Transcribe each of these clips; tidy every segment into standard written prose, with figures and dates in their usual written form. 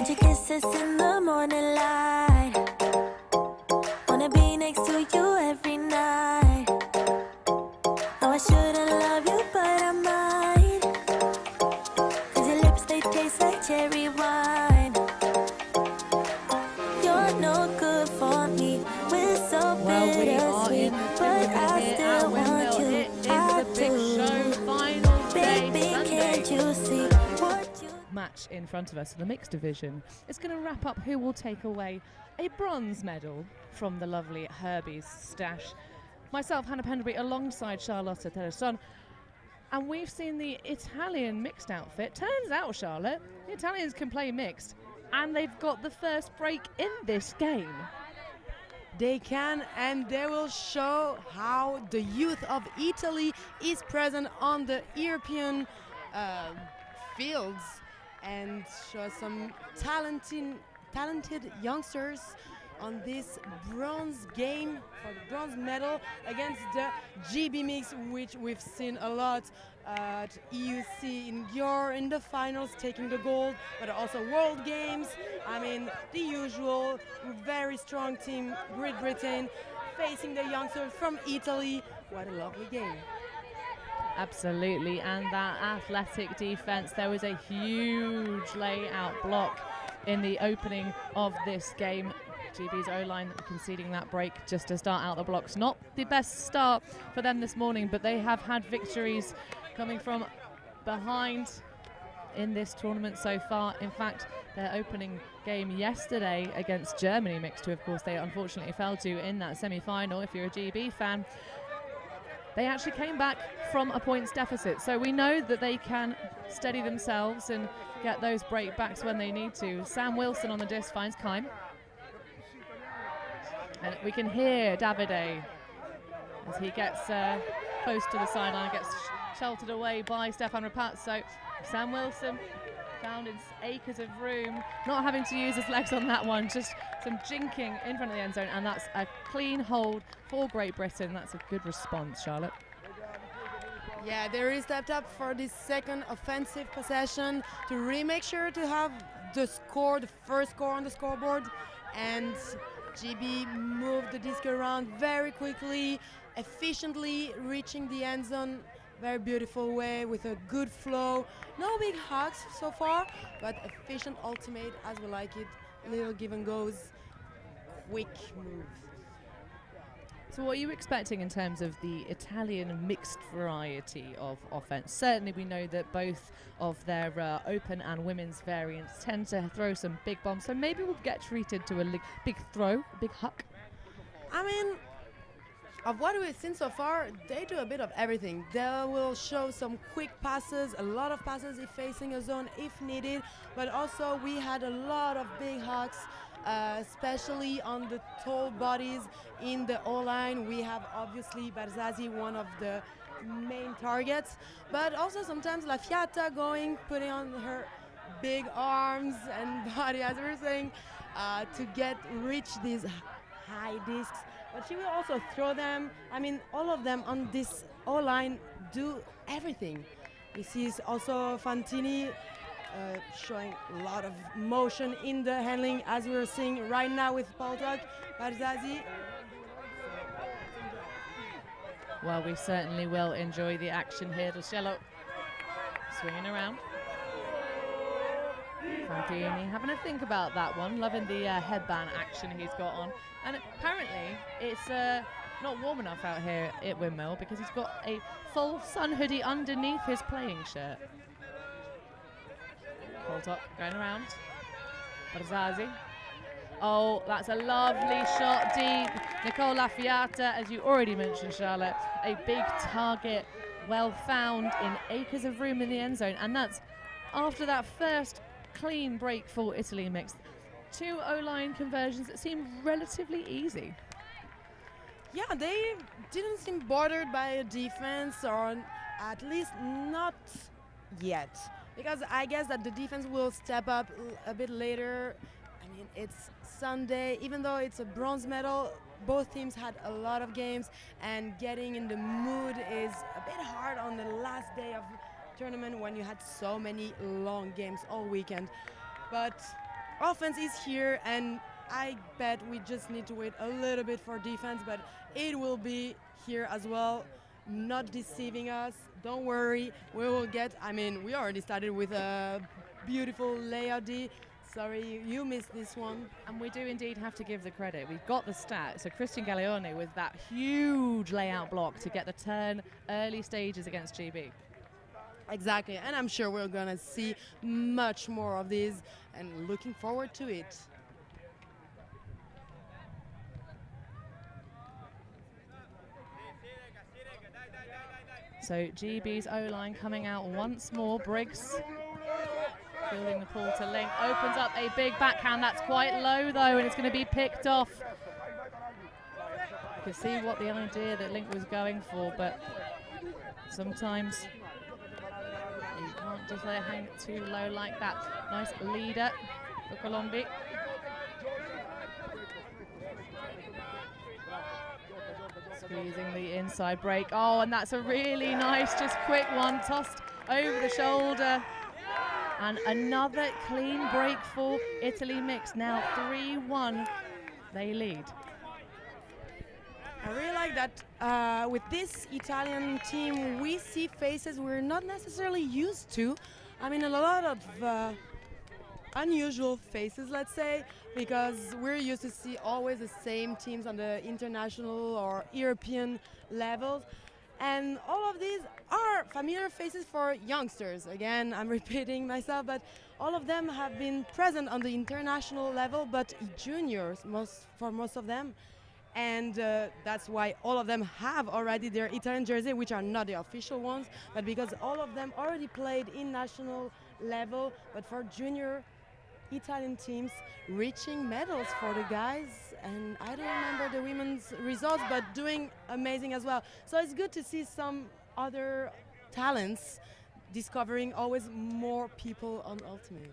Want your kisses in the morning light. Wanna be next to you every night. No, I shouldn't love you, but I might. 'Cause your lips, they taste like cherry wine. You're no good for me. We're so bittersweet, but I still want you. It is the big show, final day, Baby, Sunday. can't you see what you Match in front of us in the mixed division. It's going to wrap up who will take away a bronze medal from the lovely Herbie's stash. Myself, Hannah Penderbury, alongside Charlotta Tereson. And we've seen the Italian mixed outfit. Turns out, Charlotte, the Italians can play mixed, and they've got the first break in this game. They can, and they will show how the youth of Italy is present on the European fields, and show some talented youngsters on this bronze game for the bronze medal against the GB mix, which we've seen a lot at EUC in Győr in the finals, taking the gold, but also World Games. I mean, the usual very strong team, Great Britain, facing the youngsters from Italy. What a lovely game. Absolutely, and that athletic defense. There was a huge layout block in the opening of this game. GB's O-line conceding that break just to start out the blocks. Not the best start for them this morning, but they have had victories coming from behind in this tournament so far. In fact, their opening game yesterday against Germany mixed, who of course they unfortunately fell to in that semi-final, if you're a GB fan, they actually came back from a points deficit. So we know that they can steady themselves and get those breakbacks when they need to. Sam Wilson on the disc finds Kaim. And we can hear Davide as he gets close to the sideline, gets sheltered away by Stefan Pazzo. Sam Wilson found in acres of room, not having to use his legs on that one, just some jinking in front of the end zone, and that's a clean hold for Great Britain. That's a good response, Charlotte. Yeah, they really stepped up for this second offensive possession to really make sure to have the score, the first score on the scoreboard, and GB moved the disc around very quickly, efficiently, reaching the end zone. Very beautiful way with a good flow. No big hugs so far, but efficient ultimate as we like it. Little give and goes, quick move. So what are you expecting in terms of the Italian mixed variety of offense? Certainly we know that both of their open and women's variants tend to throw some big bombs, so maybe we'll get treated to a big throw, a big huck. I mean, of what we've seen so far, they do a bit of everything. They will show some quick passes, a lot of passes if facing a zone if needed, but also we had a lot of big hucks, especially on the tall bodies in the O-line. We have obviously Barzazi, one of the main targets, but also sometimes La Fiata putting on her big arms and body, as we were saying, to reach these high discs. But she will also throw them. I mean, all of them on this O-line do everything. We see also Fantini showing a lot of motion in the handling, as we were seeing right now with Poltok, Barzazi. Well, we certainly will enjoy the action here. Lucello swinging around. Fantini having a think about that one, loving the headband action he's got on. And apparently it's not warm enough out here at Windmill because he's got a full sun hoodie underneath his playing shirt. Poltok going around. Barzazi. Oh, that's a lovely shot deep. Nicola Fiata, as you already mentioned, Charlotte, a big target, well found in acres of room in the end zone. And that's after that first clean break for Italy mixed. Two O-line conversions that seem relatively easy. Yeah, they didn't seem bothered by a defense, or at least not yet. Because I guess that the defense will step up a bit later. I mean, it's Sunday, even though it's a bronze medal, both teams had a lot of games, and getting in the mood is a bit hard on the last day of tournament when you had so many long games all weekend. But offense is here, and I bet we just need to wait a little bit for defense, but it will be here as well, not deceiving us. Don't worry, we will get, I mean, we already started with a beautiful layout D. Sorry, you missed this one. And we do indeed have to give the credit. We've got the stat. So Christian Gaglione with that huge layout block to get the turn early stages against GB. Exactly, and I'm sure we're gonna see much more of these, and looking forward to it. So GB's O-line coming out once more. Briggs fielding the ball to Link. Opens up a big backhand. That's quite low though, and it's going to be picked off. You can see what the idea that Link was going for, but sometimes you can't just let it hang too low like that. Nice leader for Colombi. Squeezing the inside break. Oh, and that's a really nice, just quick one, tossed over the shoulder. And another clean break for Italy mixed. Now 3-1, they lead. I really like that with this Italian team, we see faces we're not necessarily used to. I mean, a lot of unusual faces, let's say, because we're used to see always the same teams on the international or European levels. And all of these are familiar faces for youngsters. Again, I'm repeating myself, but all of them have been present on the international level, but juniors for most of them. And that's why all of them have already their Italian jersey, which are not the official ones, but because all of them already played in national level, but for junior Italian teams reaching medals for the guys, and I don't remember the women's results, but doing amazing as well. So it's good to see some other talents discovering always more people on Ultimate.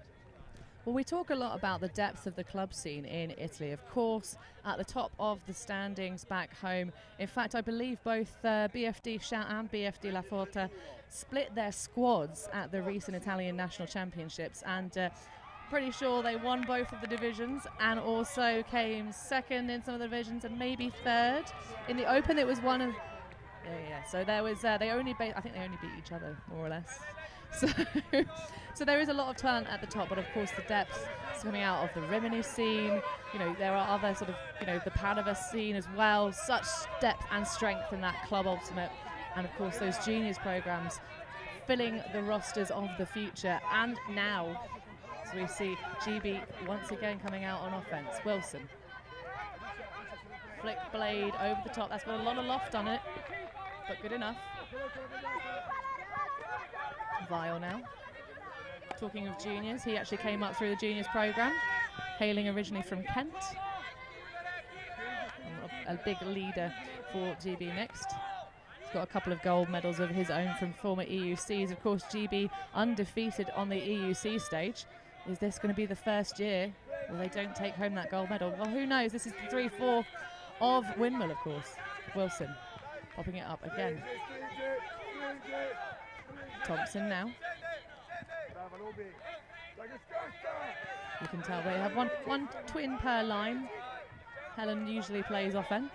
Well, we talk a lot about the depth of the club scene in Italy, of course, at the top of the standings back home. In fact, I believe both BFD Chat and BFD La Forta split their squads at the recent Italian National Championships, and pretty sure they won both of the divisions and also came second in some of the divisions and maybe third. In the Open, it was one of... Yeah. So there was... I think they only beat each other, more or less. So there is a lot of talent at the top, but of course the depth is coming out of the Rimini scene. You know, there are other sort of, the Padova scene as well. Such depth and strength in that club ultimate. And of course those juniors programs filling the rosters of the future. And now, so we see GB once again coming out on offense. Wilson. Flick blade over the top. That's got a lot of loft on it, but good enough. Vile now. Talking of juniors, he actually came up through the juniors program, hailing originally from Kent. A big leader for GB Mixed. He's got a couple of gold medals of his own from former EUCs. Of course, GB undefeated on the EUC stage. Is this going to be the first year where they don't take home that gold medal? Well, who knows? This is the 3-4 of Windmill, of course. Wilson popping it up again. Thompson now. You can tell they have one twin per line. Helen usually plays offense,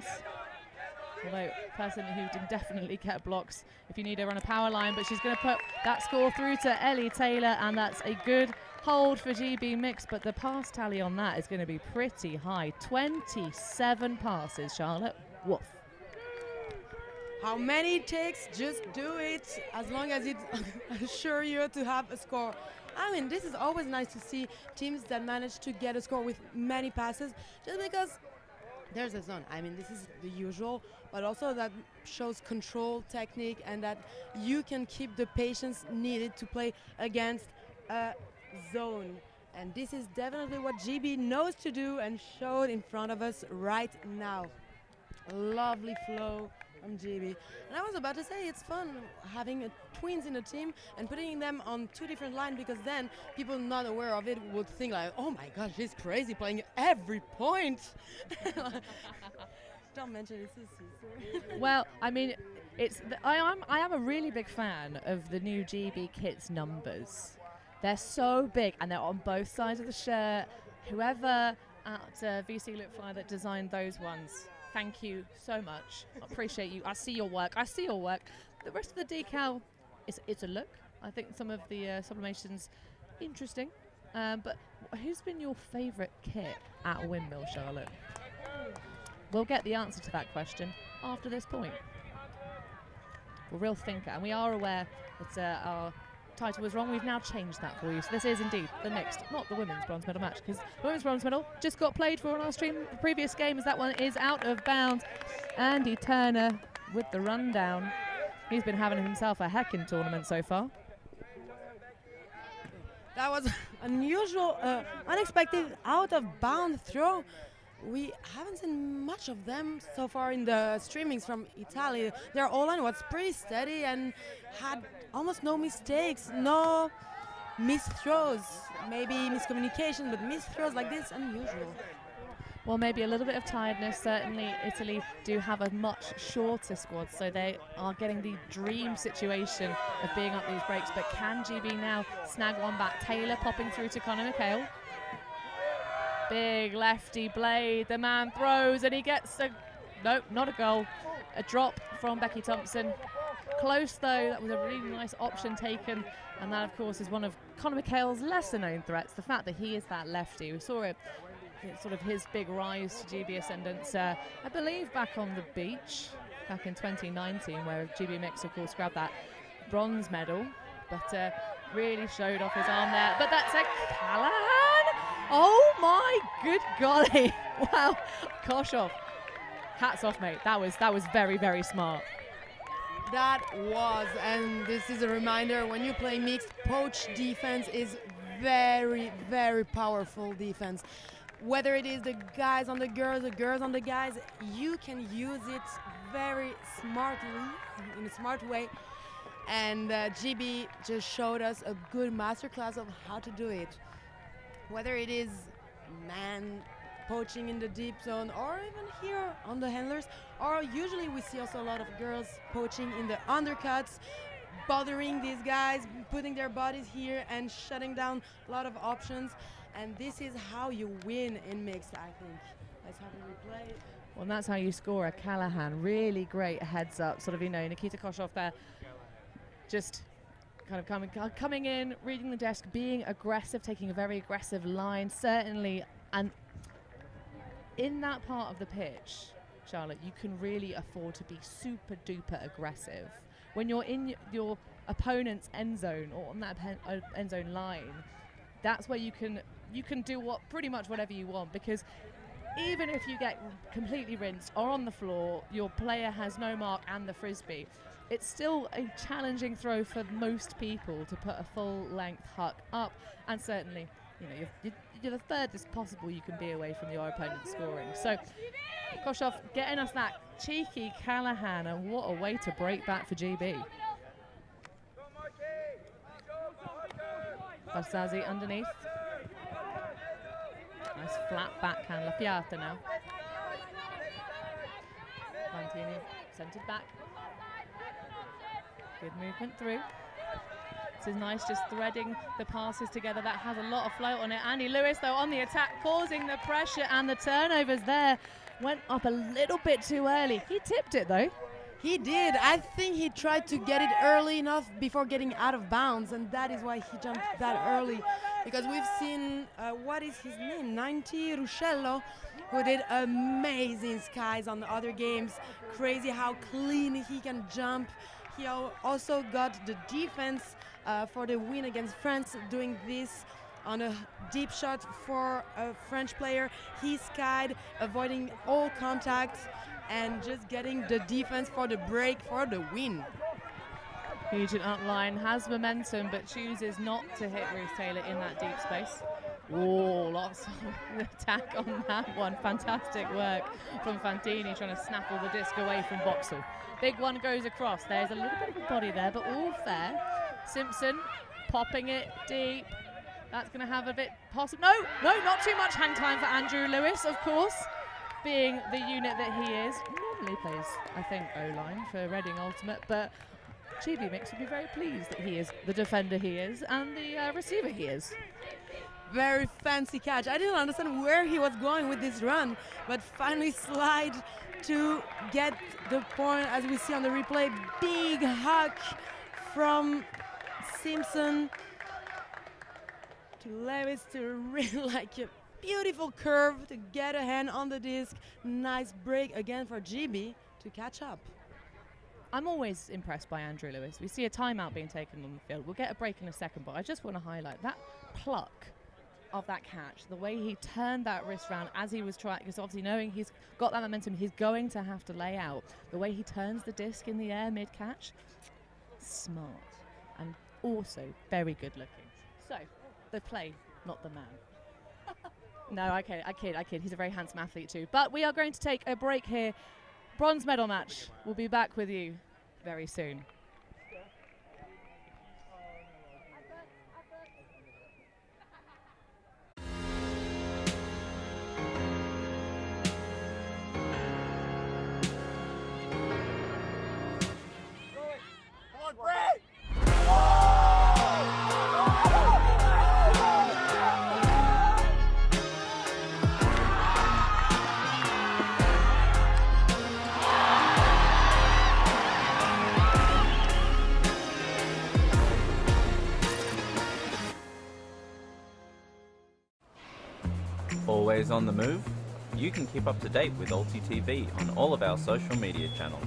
although person who did definitely get blocks if you need her on a power line, but she's going to put that score through to Ellie Taylor, and that's a good hold for GB Mix, but the pass tally on that is going to be pretty high. 27 passes, Charlotte. Woof. How many it takes, just do it, as long as it assures you to have a score. I mean, this is always nice to see teams that manage to get a score with many passes, just because there's a zone. I mean, this is the usual, but also that shows control, technique, and that you can keep the patience needed to play against a zone. And this is definitely what GB knows to do and showed in front of us right now. Lovely flow from GB. And I was about to say, it's fun having twins in a team and putting them on two different lines, because then people not aware of it would think like, oh my gosh, she's crazy playing every point. Don't mention it. Well, I mean, I am a really big fan of the new GB kits numbers. They're so big and they're on both sides of the shirt. whoever at VC Look Fly that designed those ones, thank you so much. I appreciate you. I see your work. I see your work. The rest of the decal, it's a look. I think some of the sublimation's interesting. But who's been your favourite kit at Windmill, Charlotte? We'll get the answer to that question after this point. We're a real thinker, and we are aware that our title was wrong. We've now changed that for you. So this is indeed the next, not the women's bronze medal match, because the women's bronze medal just got played for on our stream the previous game, as that one is out of bounds. Andy Turner with the rundown. He's been having himself a heckin' tournament so far. That was unusual, unexpected out-of-bound throw. We haven't seen much of them so far in the streamings from Italy. Their O-line was pretty steady and had almost no mistakes, no missed throws. Maybe miscommunication, but missed throws like this, unusual. Well, maybe a little bit of tiredness. Certainly Italy do have a much shorter squad, so they are getting the dream situation of being up these breaks. But can GB now snag one back? Taylor popping through to Conor McHale. Big lefty blade. The man throws and he gets a, no, not a goal. A drop from Becky Thompson. Close though, that was a really nice option taken. And that of course is one of Conor McHale's lesser known threats, the fact that he is that lefty. We saw it, sort of his big rise to GB ascendance, I believe back on the beach, back in 2019, where GB Mix of course grabbed that bronze medal, but really showed off his arm there. But that's a Callahan! Oh my good golly! Wow, Koshov, hats off, mate. That was very, very smart. That was, and this is a reminder, when you play mixed, poach defense is very, very powerful defense. Whether it is the guys on the girls on the guys, you can use it very smartly, in a smart way. And GB just showed us a good masterclass of how to do it. Whether it is man poaching in the deep zone, or even here on the handlers, or usually we see also a lot of girls poaching in the undercuts, bothering these guys, putting their bodies here and shutting down a lot of options. And this is how you win in mixed, I think. Let's have a replay. Well, and that's how you score a Callahan. Really great heads up, sort of, you know, Nikita Koshov there, just kind of coming in, reading the desk, being aggressive, taking a very aggressive line, certainly. And in that part of the pitch, Charlotte, you can really afford to be super duper aggressive. When you're in your opponent's end zone or on that end zone line, that's where you can do pretty much whatever you want, because even if you get completely rinsed or on the floor, your player has no mark and the Frisbee, it's still a challenging throw for most people to put a full-length huck up, and certainly, you know, you're the furthest possible you can be away from your opponent's scoring. So Koshov getting us that cheeky Callahan, and what a way to break back for GB. Barsazi underneath. Nice flat backhand, La Fiata now. Fantini centered back. Good movement through. This is nice, just threading the passes together. That has a lot of float on it. Andy Lewis, though, on the attack, causing the pressure, and the turnovers there went up a little bit too early. He tipped it, though. He did. I think he tried to get it early enough before getting out of bounds, and that is why he jumped that early. Because we've seen, what is his name? 90 Ruscello, who did amazing skies on the other games. Crazy how clean he can jump. He also got the defense for the win against France, doing this on a deep shot for a French player. He skied, avoiding all contact, and just getting the defense for the break for the win. Nugent upline has momentum, but chooses not to hit Ruth Taylor in that deep space. Oh, lots of attack on that one. Fantastic work from Fantini, trying to snaffle the disc away from Boxall. Big one goes across. There's a little bit of a body there, but all fair. Simpson popping it deep. That's going to have a bit possible. No, not too much hang time for Andrew Lewis, of course, being the unit that he is. Normally plays, I think, O-line for Reading Ultimate, but GB Mix would be very pleased that he is the defender he is and the receiver he is. very fancy catch. I didn't understand where he was going with this run, but finally slide to get the point. As we see on the replay, big hug from Simpson to Lewis to really like a beautiful curve to get a hand on the disc. Nice break again for GB to catch up. I'm always impressed by Andrew Lewis. We see a timeout being taken on the field. We'll get a break in a second, but I just want to highlight that pluck of that catch, the way he turned that wrist round as he was trying, because obviously knowing he's got that momentum, he's going to have to lay out. The way he turns the disc in the air mid-catch, smart and also very good looking. So, the play, not the man. No, I kid. He's a very handsome athlete too. But we are going to take a break here. Bronze medal match. We'll be back with you very soon. Always on the move? You can keep up to date with ULTI.TV on all of our social media channels.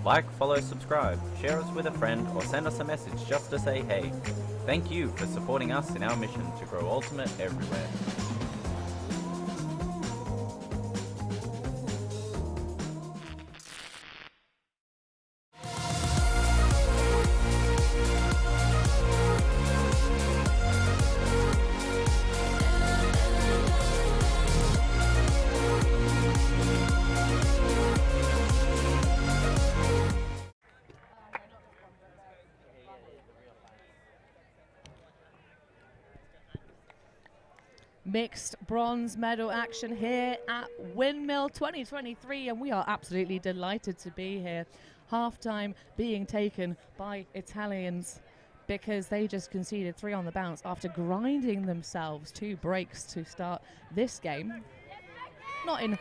Like, follow, subscribe, share us with a friend, or send us a message just to say hey. Thank you for supporting us in our mission to grow Ultimate everywhere. Mixed bronze medal action here at Windmill 2023, and we are absolutely delighted to be here. Halftime being taken by Italians because they just conceded 3 on the bounce after grinding themselves 2 breaks to start this game. Not in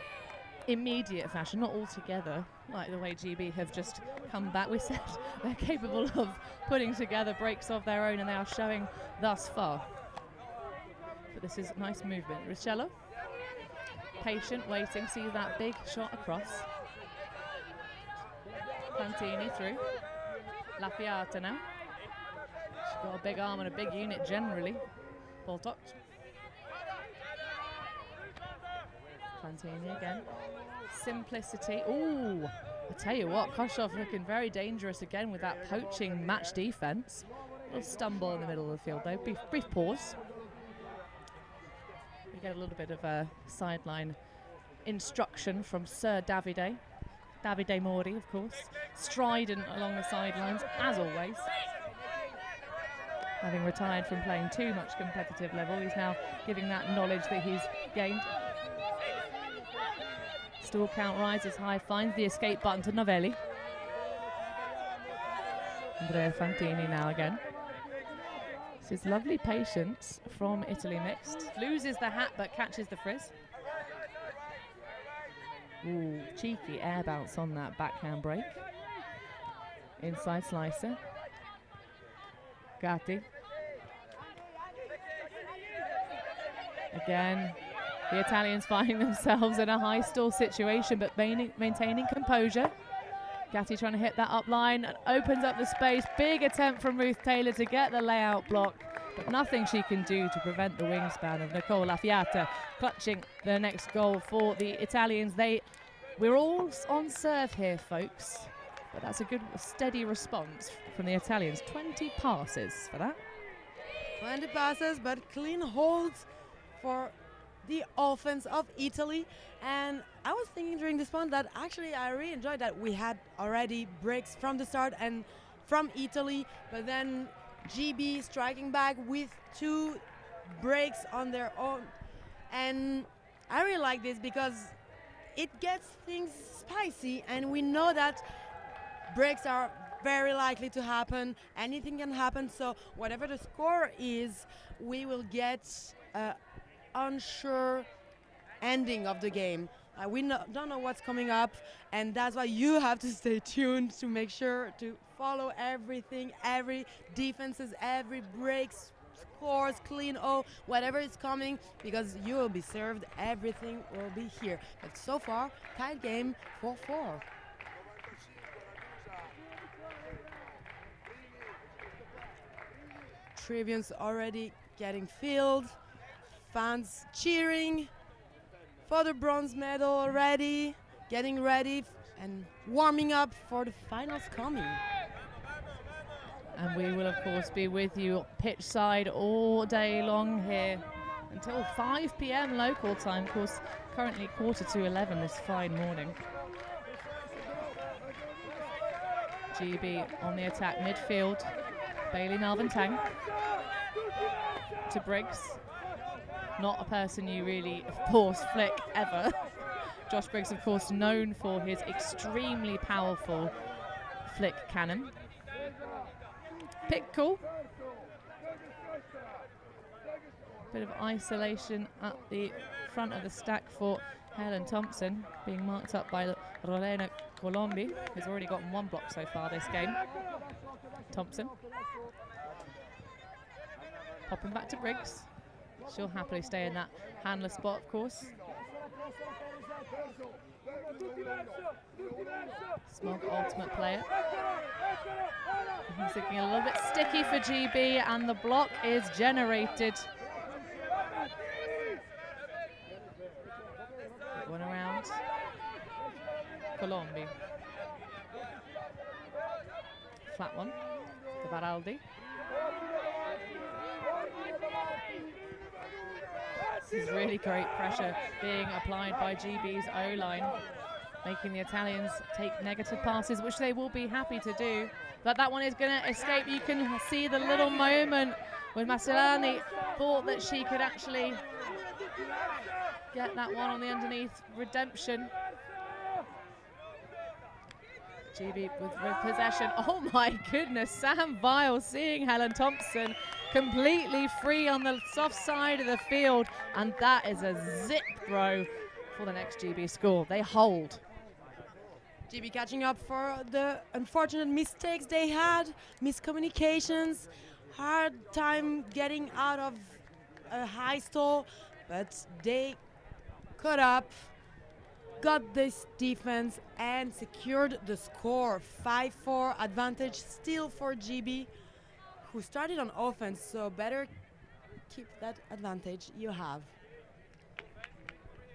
immediate fashion, not altogether like the way GB have just come back. We said they're capable of putting together breaks of their own, and they are showing thus far. But this is nice movement. Richello, patient, waiting, see that big shot across. Plantini through. La Fiata now. She's got a big arm and a big unit generally. Ball touch. Plantini again. Simplicity. Ooh, I tell you what, Koshov looking very dangerous again with that poaching match defense. A little stumble in the middle of the field though. Brief pause. We get a little bit of a sideline instruction from Sir Davide Mori, of course, strident along the sidelines, as always. Having retired from playing too much competitive level, he's now giving that knowledge that he's gained. Stall count rises high, finds the escape button to Novelli. Andrea Fantini now again. This is lovely patience from Italy mixed. Loses the hat but catches the frizz. Ooh, cheeky air bounce on that backhand break. Inside slicer. Gatti. Again, the Italians finding themselves in a high stall situation but maintaining composure. Gatti trying to hit that up line and opens up the space. Big attempt from Ruth Taylor to get the layout block, but nothing she can do to prevent the wingspan of Nicole Lafiata, clutching the next goal for the Italians. We're all on serve here, folks, but that's a good steady response from the Italians. 20 passes for that. 20 passes, but clean holds for the offense of Italy. And I was thinking during this one that actually I really enjoyed that we had already breaks from the start and from Italy, but then GB striking back with 2 breaks on their own. And I really like this because it gets things spicy, and we know that breaks are very likely to happen. Anything can happen, so whatever the score is, we will get unsure ending of the game. We don't know what's coming up, and that's why you have to stay tuned to make sure to follow everything, every defenses, every breaks, scores, clean, whatever is coming, because you will be served. Everything will be here. But so far, tight game, 4-4. Trivians already getting filled, fans cheering for the bronze medal already, getting ready and warming up for the finals coming. And we will, of course, be with you pitch side all day long here until 5 p.m. local time. Of course, currently 11:15 this fine morning. GB on the attack midfield. Bailey Melvin Tang to Briggs. Not a person you really force flick ever. Josh Briggs, of course, known for his extremely powerful flick cannon. Pick cool. Bit of isolation at the front of the stack for Helen Thompson, being marked up by Rolena Colombi, who's already gotten 1 block so far this game. Thompson. Popping back to Briggs. She'll happily stay in that handler spot, of course. Smog ultimate player. He's looking a little bit sticky for GB, and the block is generated. One around. Colombi. Flat one to Baraldi. This is really great pressure being applied by GB's O-line, making the Italians take negative passes, which they will be happy to do. But that one is going to escape. You can see the little moment when Maserani thought that she could actually get that one on the underneath. Redemption. GB with possession. Oh my goodness, Sam Vile seeing Helen Thompson completely free on the soft side of the field, and that is a zip throw for the next GB score. They hold. GB catching up for the unfortunate mistakes they had, miscommunications, hard time getting out of a high stall, but they caught up, got this defense and secured the score. 5-4 advantage still for GB, who started on offense, so better keep that advantage you have.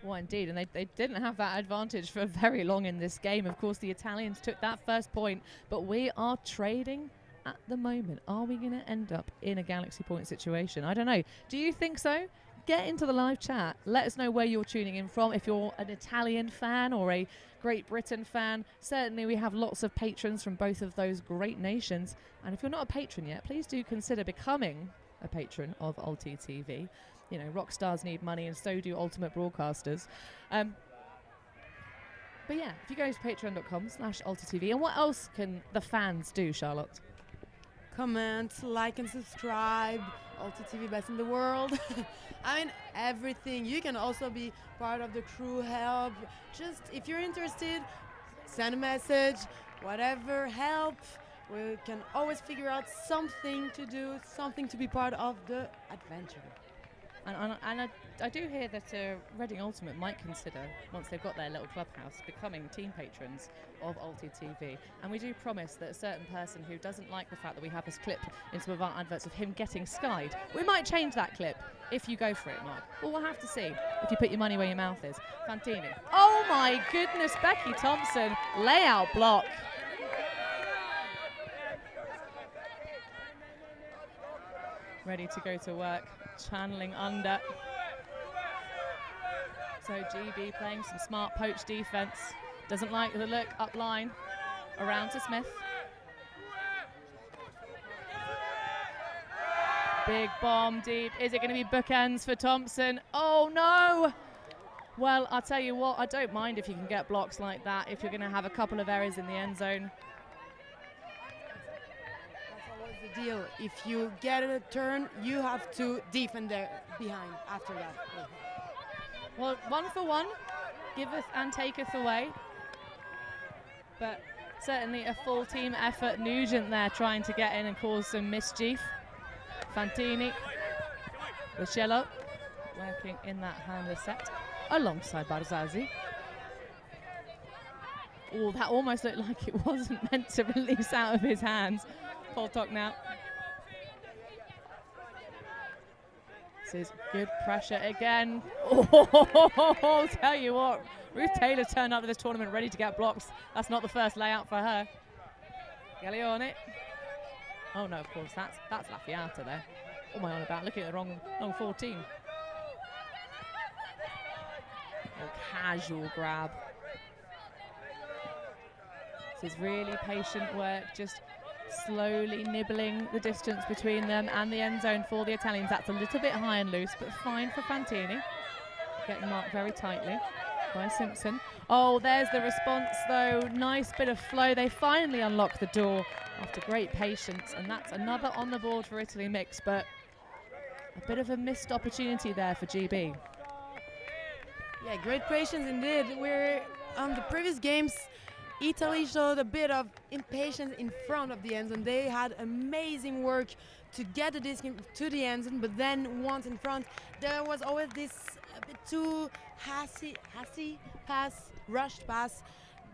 Well, indeed, and they didn't have that advantage for very long in this game. Of course, the Italians took that first point, but we are trading at the moment. Are we going to end up in a Galaxy point situation? I don't know. Do you think so? Get into the live chat. Let us know where you're tuning in from. If you're an Italian fan or a Great Britain fan, certainly we have lots of patrons from both of those great nations. And if you're not a patron yet, please do consider becoming a patron of ULTI.TV. You know, rock stars need money, and so do ultimate broadcasters. But yeah, if you go to patreon.com/ULTI.TV. And what else can the fans do, Charlotte? Comment, like and subscribe. ULTI.TV, best in the world. I mean, everything. You can also be part of the crew, help. Just if you're interested, send a message, whatever, help. We can always figure out something to do, something to be part of the adventure. And I do hear that Reading Ultimate might consider, once they've got their little clubhouse, becoming team patrons of ULTI.TV. And we do promise that a certain person who doesn't like the fact that we have this clip in some of our adverts of him getting skied, we might change that clip if you go for it, Mark. Well, we'll have to see if you put your money where your mouth is. Fantini. Oh my goodness, Becky Thompson, layout block. Ready to go to work. Channeling under. So GB playing some smart poach defense. Doesn't like the look up line. Around to Smith. Big bomb deep. Is it going to be bookends for Thompson? Oh no! Well, I'll tell you what, I don't mind if you can get blocks like that, if you're going to have a couple of errors in the end zone. That's always the deal. If you get a turn, you have to defend there behind after that. Well, 1 for 1, giveth and taketh away. But certainly a full team effort. Nugent there trying to get in and cause some mischief. Fantini, Lucello working in that handler set alongside Barzazzi. Oh, that almost looked like it wasn't meant to release out of his hands. Poltok now. This is good pressure again. Oh, tell you what, Ruth Taylor turned up to this tournament ready to get blocks. That's not the first layout for her. Gaglione. Oh no, of course, that's Lafayette there. What am I on about? Looking at the wrong 14. Oh, casual grab. This is really patient work, just slowly nibbling the distance between them and the end zone for the Italians. That's a little bit high and loose, but fine for Fantini. Getting marked very tightly by Simpson. Oh, there's the response though. Nice bit of flow. They finally unlock the door after great patience, and that's another on the board for Italy mix, but a bit of a missed opportunity there for GB. Yeah, great patience indeed. We're on the previous games. Italy showed a bit of impatience in front of the end zone. They had amazing work to get the disc to the end zone, but then once in front, there was always this a bit too hasty pass, rushed pass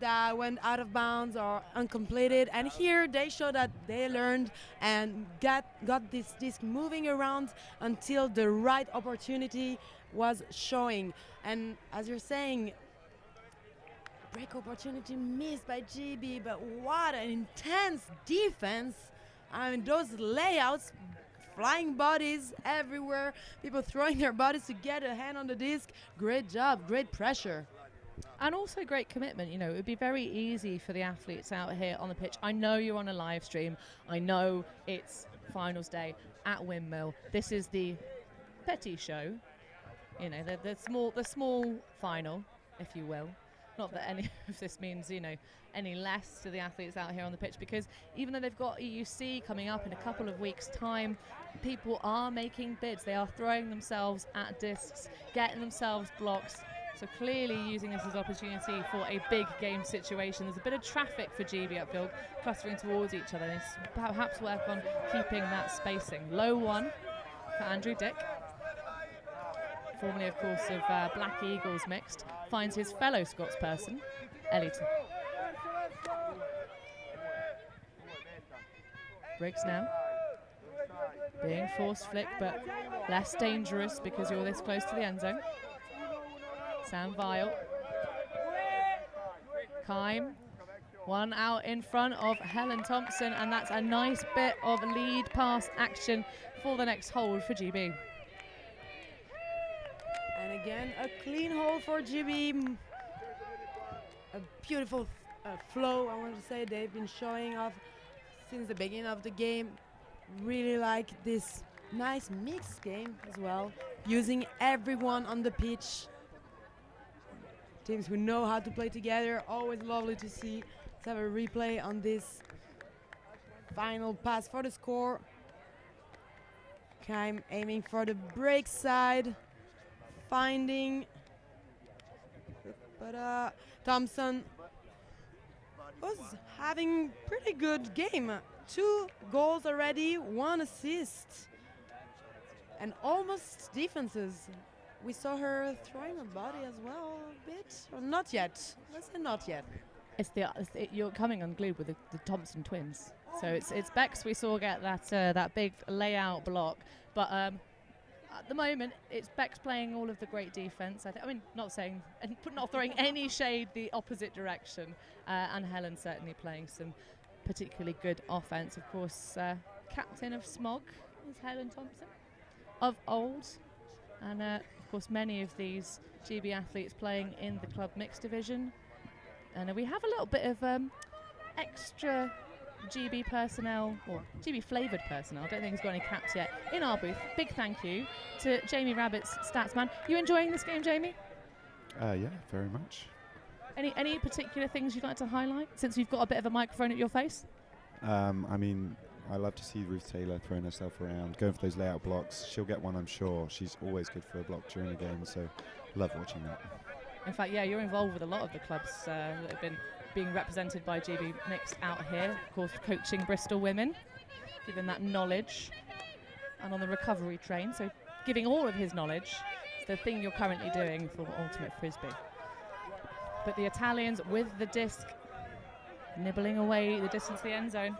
that went out of bounds or uncompleted. And here they showed that they learned and got this disc moving around until the right opportunity was showing. And as you're saying, break opportunity missed by GB, but what an intense defense. I mean, those layouts, flying bodies everywhere, people throwing their bodies to get a hand on the disc. Great job, great pressure. And also great commitment. You know, it would be very easy for the athletes out here on the pitch. I know you're on a live stream. I know it's finals day at Windmill. This is the petit show, you know, the small final, if you will. Not that any of this means, you know, any less to the athletes out here on the pitch, because even though they've got EUC coming up in a couple of weeks' time, people are making bids. They are throwing themselves at discs, getting themselves blocks. So clearly using this as opportunity for a big game situation. There's a bit of traffic for GB upfield, clustering towards each other. And perhaps work on keeping that spacing. Low 1 for Andrew Dick. Formerly, of course, of Black Eagles mixed. Finds his fellow Scotsperson, Ellington. Briggs now. Being force flicked, but less dangerous because you're this close to the end zone. Sam Vile. Kime. One out in front of Helen Thompson, and that's a nice bit of lead pass action for the next hold for GB. And again, a clean hold for GB. A beautiful flow, I want to say. They've been showing off since the beginning of the game. Really like this nice mixed game as well, using everyone on the pitch. Teams who know how to play together, always lovely to see. Let's have a replay on this final pass for the score. Kime aiming for the break side, finding, but Thompson was having pretty good game. 2 goals already, 1 assist, and almost defenses. We saw her throwing her body as well a bit, or not yet. Let's say not yet. You're coming unglued with the Thompson twins. So it's Bex we saw get that big layout block, but at the moment it's Bex playing all of the great defense. I mean, not throwing any shade the opposite direction, and Helen certainly playing some particularly good offense. Of course, captain of Smog is Helen Thompson of old, and of course many of these GB athletes playing in the club mixed division. And we have a little bit of extra GB personnel, or GB flavoured personnel, I don't think he's got any caps yet, in our booth. Big thank you to Jamie Rabbit's Statsman. You enjoying this game, Jamie? Yeah, very much. Any particular things you'd like to highlight, since you've got a bit of a microphone at your face? I mean, I love to see Ruth Taylor throwing herself around, going for those layout blocks. She'll get one, I'm sure. She's always good for a block during the game, so love watching that. In fact, yeah, you're involved with a lot of the clubs that have been being represented by GB Mixed out here. Of course, coaching Bristol women, giving that knowledge, and on the recovery train. So giving all of his knowledge is the thing you're currently doing for Ultimate Frisbee. But the Italians with the disc, nibbling away the distance to the end zone.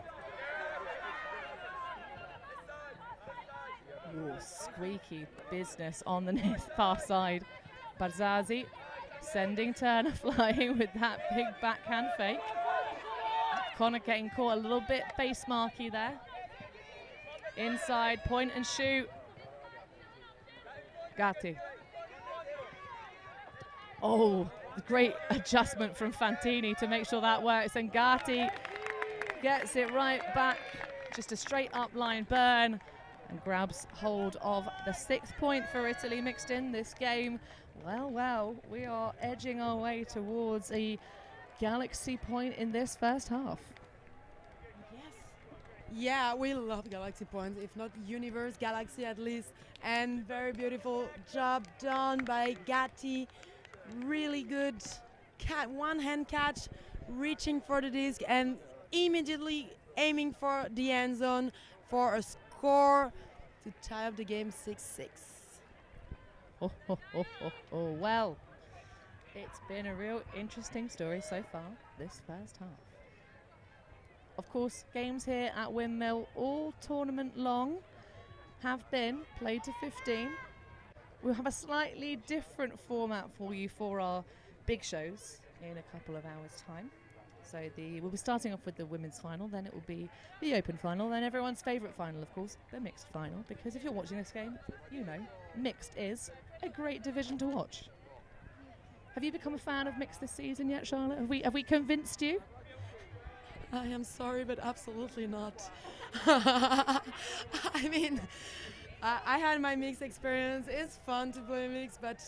Ooh, squeaky business on the far side. Barzazi sending Turner flying with that big backhand fake. Connor getting caught a little bit face marky there. Inside, point and shoot. Gatti. Oh, great adjustment from Fantini to make sure that works. And Gatti gets it right back. Just a straight up line burn and grabs hold of the 6th point for Italy mixed in this game. Well, we are edging our way towards a Galaxy point in this first half. Yes. Yeah, we love Galaxy points, if not Universe, Galaxy at least. And very beautiful job done by Gatti. Really good one-hand catch, reaching for the disc and immediately aiming for the end zone for a score to tie up the game 6-6. Well, it's been a real interesting story so far this first half. Of course, games here at Windmill, all tournament long, have been played to 15. We'll have a slightly different format for you for our big shows in a couple of hours' time. So we'll be starting off with the women's final, then it will be the open final, then everyone's favourite final, of course, the mixed final. Because if you're watching this game, you know, mixed is a great division to watch. Have you become a fan of mixed this season yet, Charlotte? Have we convinced you? I am sorry, but absolutely not. I mean, I had my mixed experience. It's fun to play mixed, but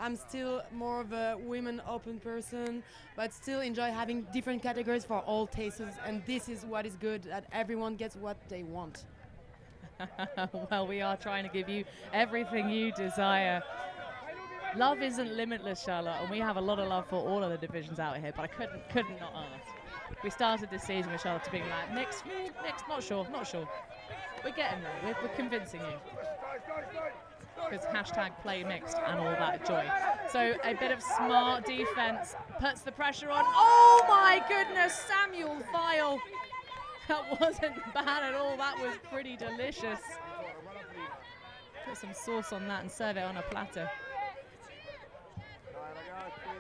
I'm still more of a women open person, but still enjoy having different categories for all tastes. And this is what is good, that everyone gets what they want. Well, we are trying to give you everything you desire. Love isn't limitless, Charlotte, and we have a lot of love for all of the divisions out here, but I couldn't not ask. We started this season with Charlotte being like, mixed, not sure. We're getting there, we're convincing you. Because hashtag play mixed and all that joy. So a bit of smart defense puts the pressure on. Oh my goodness, Samuel Vile. That wasn't bad at all, that was pretty delicious. Put some sauce on that and serve it on a platter.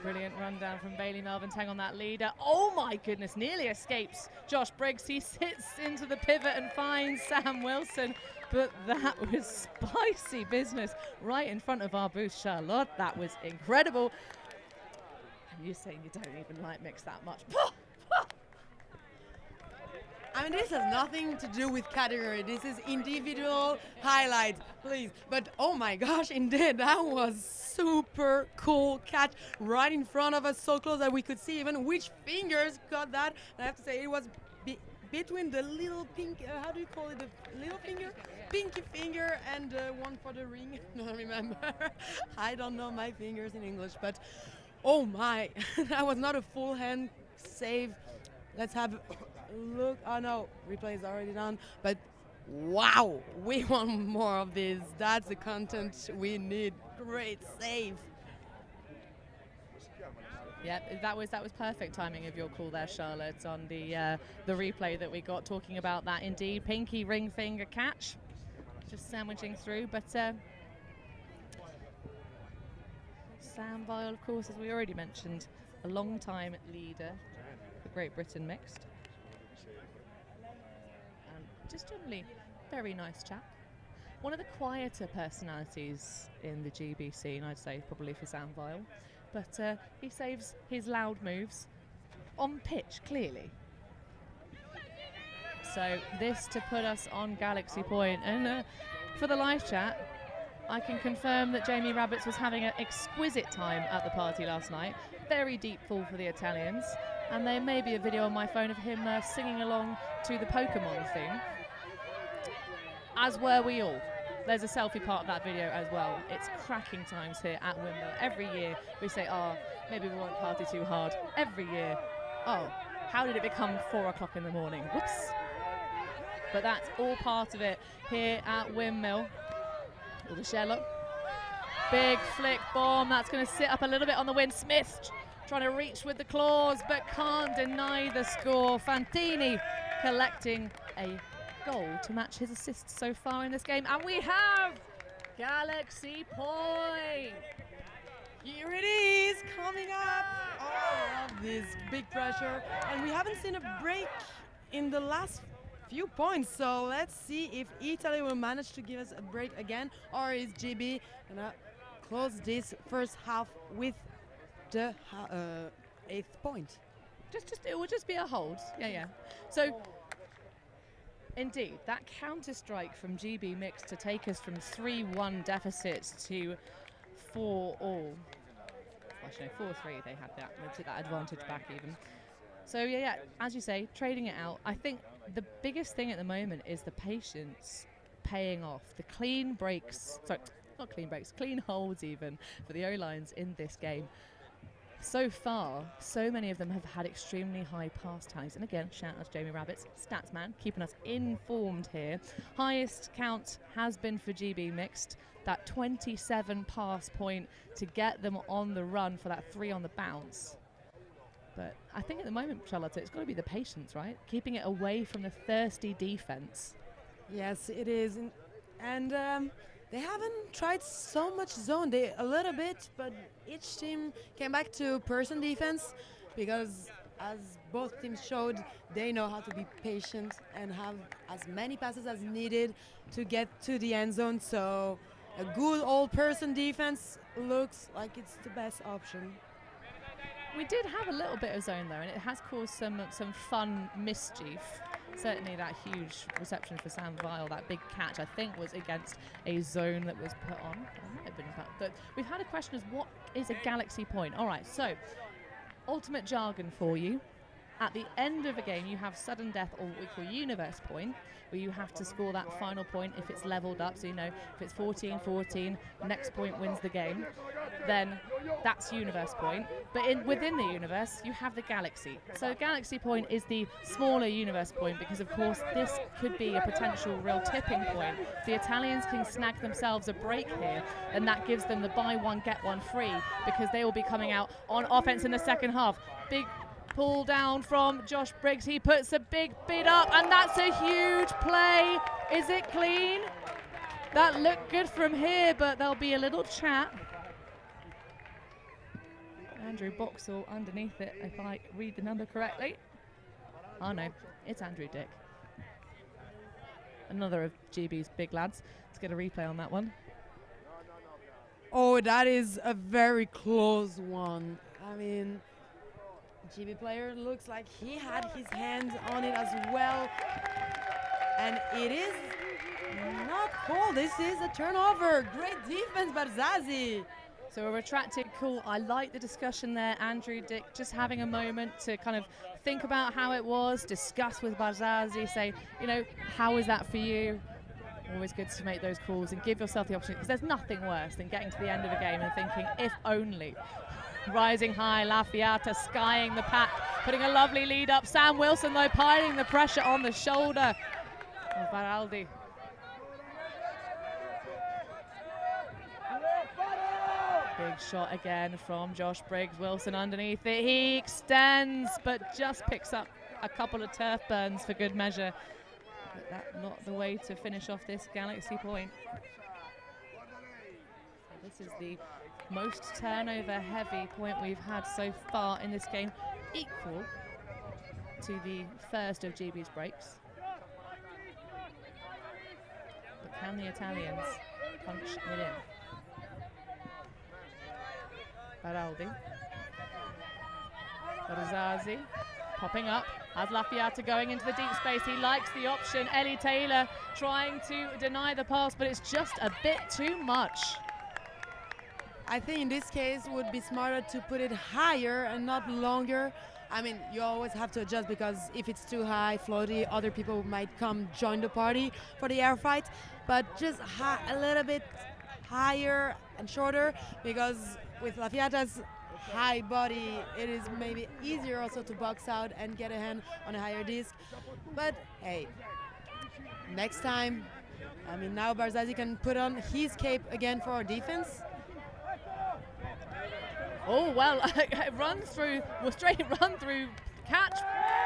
Brilliant rundown from Bailey Melbourne, tang on that leader. Oh my goodness, nearly escapes Josh Briggs. He sits into the pivot and finds Sam Wilson. But that was spicy business right in front of our booth, Charlotte. That was incredible. And you're saying you don't even like mix that much. I mean, this has nothing to do with category. This is individual highlight, please. But oh my gosh, indeed, that was super cool catch right in front of us, so close that we could see even which fingers got that. I have to say, it was between the little pink, how do you call it, the little finger? Pinky finger and one for the ring. I don't remember. I don't know my fingers in English, but oh my, that was not a full hand save. Let's have a look. Oh no, replay is already done, but wow, we want more of this. That's the content we need. Great save. Yeah, that was perfect timing of your call there, Charlotte, on the replay that we got, talking about that indeed. Pinky ring finger catch, just sandwiching through, but Sam Vile, of course, as we already mentioned, a long-time leader for Great Britain mixed. And just generally very nice chap. One of the quieter personalities in the GB scene, I'd say, probably for Sam Vile. But he saves his loud moves on pitch, clearly. So this to put us on Galaxy point. And for the live chat, I can confirm that Jamie Rabbits was having an exquisite time at the party last night. Very deep fall for the Italians. And there may be a video on my phone of him singing along to the Pokemon theme. as were we all. There's a selfie part of that video as well. It's cracking times here at Windmill. Every year we say, oh, maybe we won't party too hard. Every year, oh, how did it become 4 o'clock in the morning? Whoops. But that's all part of it here at Windmill. All the Sherlock. Big flick bomb. That's going to sit up a little bit on the wind. Smith trying to reach with the claws, but can't deny the score. Fantini collecting a goal to match his assists so far in this game. And we have Galaxy point. Here it is, coming up. Oh, this big pressure. And we haven't seen a break in the last few points. So let's see if Italy will manage to give us a break again, or is GB gonna close this first half with the 8th point. It will just be a hold. Yeah. So indeed, that counter strike from GB Mixed to take us from 3-1 deficits to 4-all. Actually, no, 4-3. They had that. They took that advantage back even. So yeah, as you say, trading it out. I think the biggest thing at the moment is the patience paying off. The clean breaks, sorry, not clean breaks, clean holds even for the O-lines in this game. So far, so many of them have had extremely high pass tallies. And again, shout out to Jamie Rabbits, Statsman, keeping us informed here. Highest count has been for GB Mixed, that 27 pass point to get them on the run for that 3 on the bounce. But I think at the moment, Charlotte, it's got to be the patience, right? Keeping it away from the thirsty defense. Yes, it is. And they haven't tried so much zone. They a little bit, but each team came back to person defense because, as both teams showed, they know how to be patient and have as many passes as needed to get to the end zone. So a good old person defense looks like it's the best option. We did have a little bit of zone though, and it has caused some fun mischief. Certainly that huge reception for Sam Vile, that big catch, I think was against a zone that was put on. It might have been, but we've had a question as what is a Galaxy point? All right, so ultimate jargon for you. At the end of a game, you have sudden death, or what we call universe point, where you have to score that final point if it's leveled up. So you know, if it's 14-14, next point wins the game, then that's universe point. But within the universe, you have the galaxy. So galaxy point is the smaller universe point because, of course, this could be a potential real tipping point. If the Italians can snag themselves a break here, then that gives them the buy one, get one free because they will be coming out on offense in the second half. Big pull down from Josh Briggs. He puts a big bid up, and that's a huge play. Is it clean? That looked good from here, but there'll be a little chat. Andrew Boxall underneath it, if I read the number correctly. Oh no, it's Andrew Dick. Another of GB's big lads. Let's get a replay on that one. Oh, that is a very close one. I mean, GB player looks like he had his hands on it as well. And it is not called. This is a turnover. Great defense, Barzazi. So a retracted call. I like the discussion there. Andrew Dick just having a moment to kind of think about how it was, discuss with Barzazi, say, you know, how is that for you? Always good to make those calls and give yourself the opportunity, because there's nothing worse than getting to the end of a game and thinking, if only. Rising high, Lafiata skying the pack, putting a lovely lead up. Sam Wilson, though, piling the pressure on the shoulder of Baraldi. Big shot again from Josh Briggs. Wilson underneath it. He extends, but just picks up a couple of turf burns for good measure. But that's not the way to finish off this Galaxy point. So this is the most turnover heavy point we've had so far in this game, equal to the first of GB's breaks. But can the Italians punch it in? Baraldi. Barzazi popping up. Has Lafiata going into the deep space. He likes the option. Ellie Taylor trying to deny the pass, but it's just a bit too much. I think in this case it would be smarter to put it higher and not longer I mean, you always have to adjust because if it's too high, floaty, other people might come join the party for the air fight. But just a little bit higher and shorter, because with La Fiata's high body, it is maybe easier also to box out and get a hand on a higher disc. But hey, next time, I mean, now Barzazi can put on his cape again for our defense. Oh, well, straight run through catch.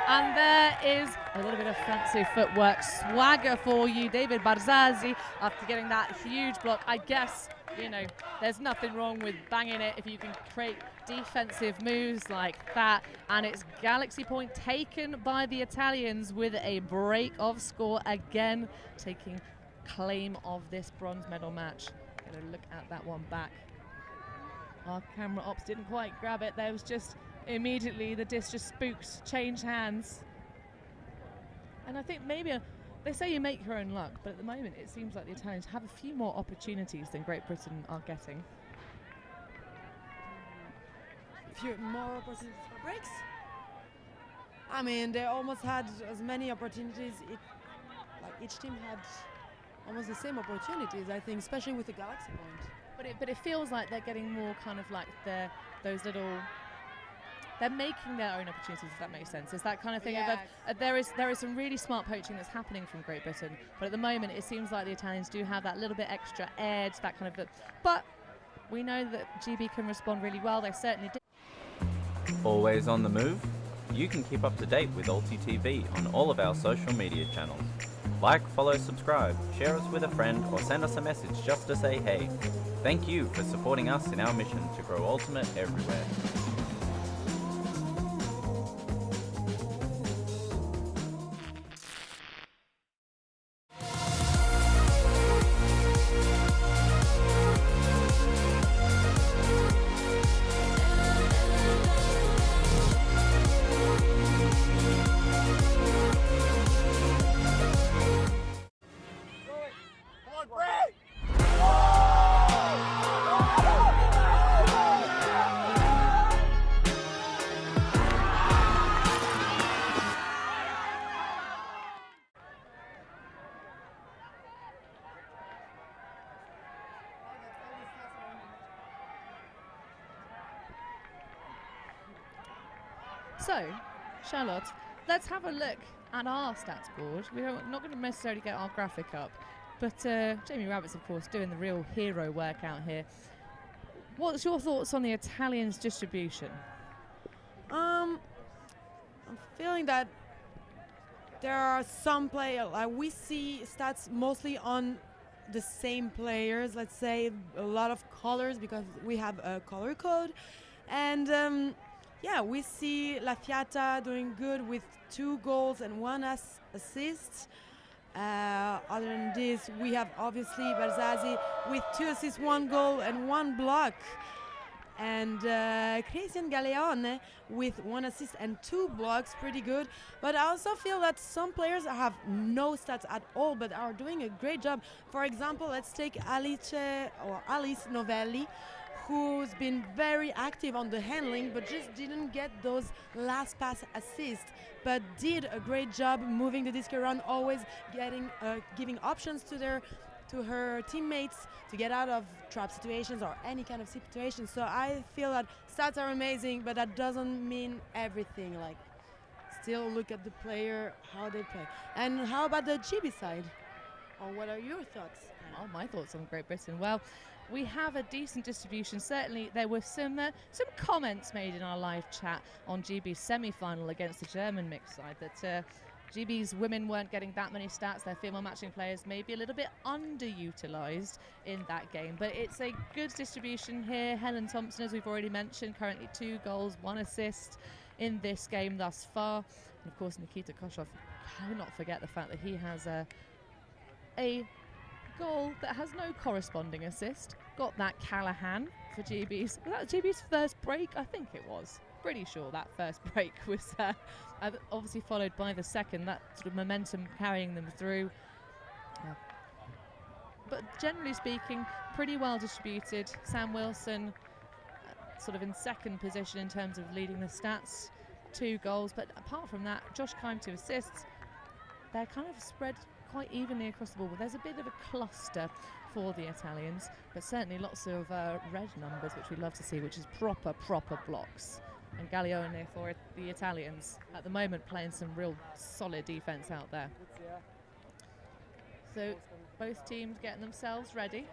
And there is a little bit of fancy footwork, swagger for you, David Barzazi, after getting that huge block. I guess, you know, there's nothing wrong with banging it if you can create defensive moves like that. And it's Galaxy point taken by the Italians with a break of score, again taking claim of this bronze medal match. Gonna look at that one back. Our camera ops didn't quite grab it. There was just immediately the disc just spooked, changed hands. And I think maybe they say you make your own luck, but at the moment it seems like the Italians have a few more opportunities than Great Britain are getting. A few more opportunities for breaks? I mean, they almost had as many opportunities. Like each team had almost the same opportunities, I think, especially with the Galaxy point. But it feels like they're getting more kind of like they're making their own opportunities, if that makes sense. It's that kind of thing. Yeah. There is some really smart poaching that's happening from Great Britain, but at the moment it seems like the Italians do have that little bit extra edge, that kind of. But we know that GB can respond really well. They certainly did. Always on the move? You can keep up to date with ULTI.TV on all of our social media channels. Like, follow, subscribe, share us with a friend, or send us a message just to say hey. Thank you for supporting us in our mission to grow Ultimate everywhere. So, Charlotte, let's have a look at our stats board. We're not going to necessarily get our graphic up, but Jamie Rabbit's, of course, doing the real hero work out here. What's your thoughts on the Italians' distribution? I'm feeling that there are some players, like we see stats mostly on the same players, let's say a lot of colors because we have a color code. And yeah, we see La Fiata doing good with 2 goals and 1 assist. Other than this, we have obviously Barzazi with 2 assists, 1 goal and 1 block. And Christian Callahan with 1 assist and 2 blocks, pretty good. But I also feel that some players have no stats at all, but are doing a great job. For example, let's take Alice Novelli, who's been very active on the handling, but just didn't get those last pass assists, but did a great job moving the disc around, always giving options to her teammates to get out of trap situations or any kind of situation. So I feel that stats are amazing, but that doesn't mean everything. Like, still look at the player, how they play. And how about the GB side? Or what are your thoughts? Oh, my thoughts on Great Britain. Well, we have a decent distribution. Certainly, there were some comments made in our live chat on GB's semi-final against the German mixed side that GB's women weren't getting that many stats. Their female matching players may be a little bit underutilised in that game, but it's a good distribution here. Helen Thompson, as we've already mentioned, currently 2 goals, 1 assist in this game thus far. And of course, Nikita Koshov, cannot forget the fact that he has a goal that has no corresponding assist. Got that Callahan for GB's. Was that GB's first break? I think it was. Pretty sure that first break was obviously followed by the second. That sort of momentum carrying them through. But generally speaking, pretty well distributed. Sam Wilson sort of in second position in terms of leading the stats. 2 goals, but apart from that, Josh Kime 2 assists. They're kind of spread quite evenly across the ball. There's a bit of a cluster for the Italians, but certainly lots of red numbers, which we love to see, which is proper blocks. And Gaglione for the Italians at the moment playing some real solid defense out there. So both teams getting themselves ready.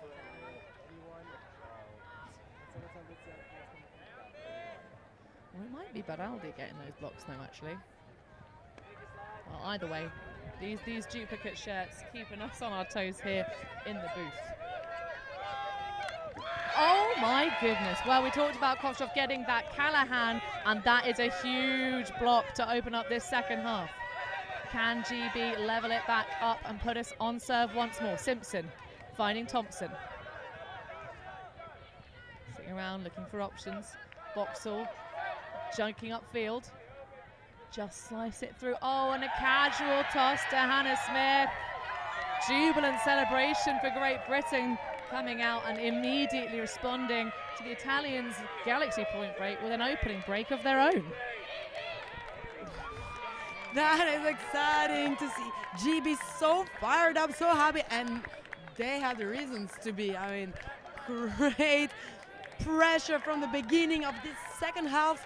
Well, it might be Baraldi getting those blocks now, actually. Well, either way, these duplicate shirts keeping us on our toes here in the booth. Oh my goodness. Well, we talked about Kovtov getting that Callahan, and that is a huge block to open up this second half. Can GB level it back up and put us on serve once more? Simpson finding Thompson. Sitting around looking for options. Boxall junking upfield. Just slice it through. Oh, and a casual toss to Hannah Smith. Jubilant celebration for Great Britain, coming out and immediately responding to the Italians' Galaxy point break with an opening break of their own. That is exciting to see. GB so fired up, so happy, and they have the reasons to be. I mean, great pressure from the beginning of this second half.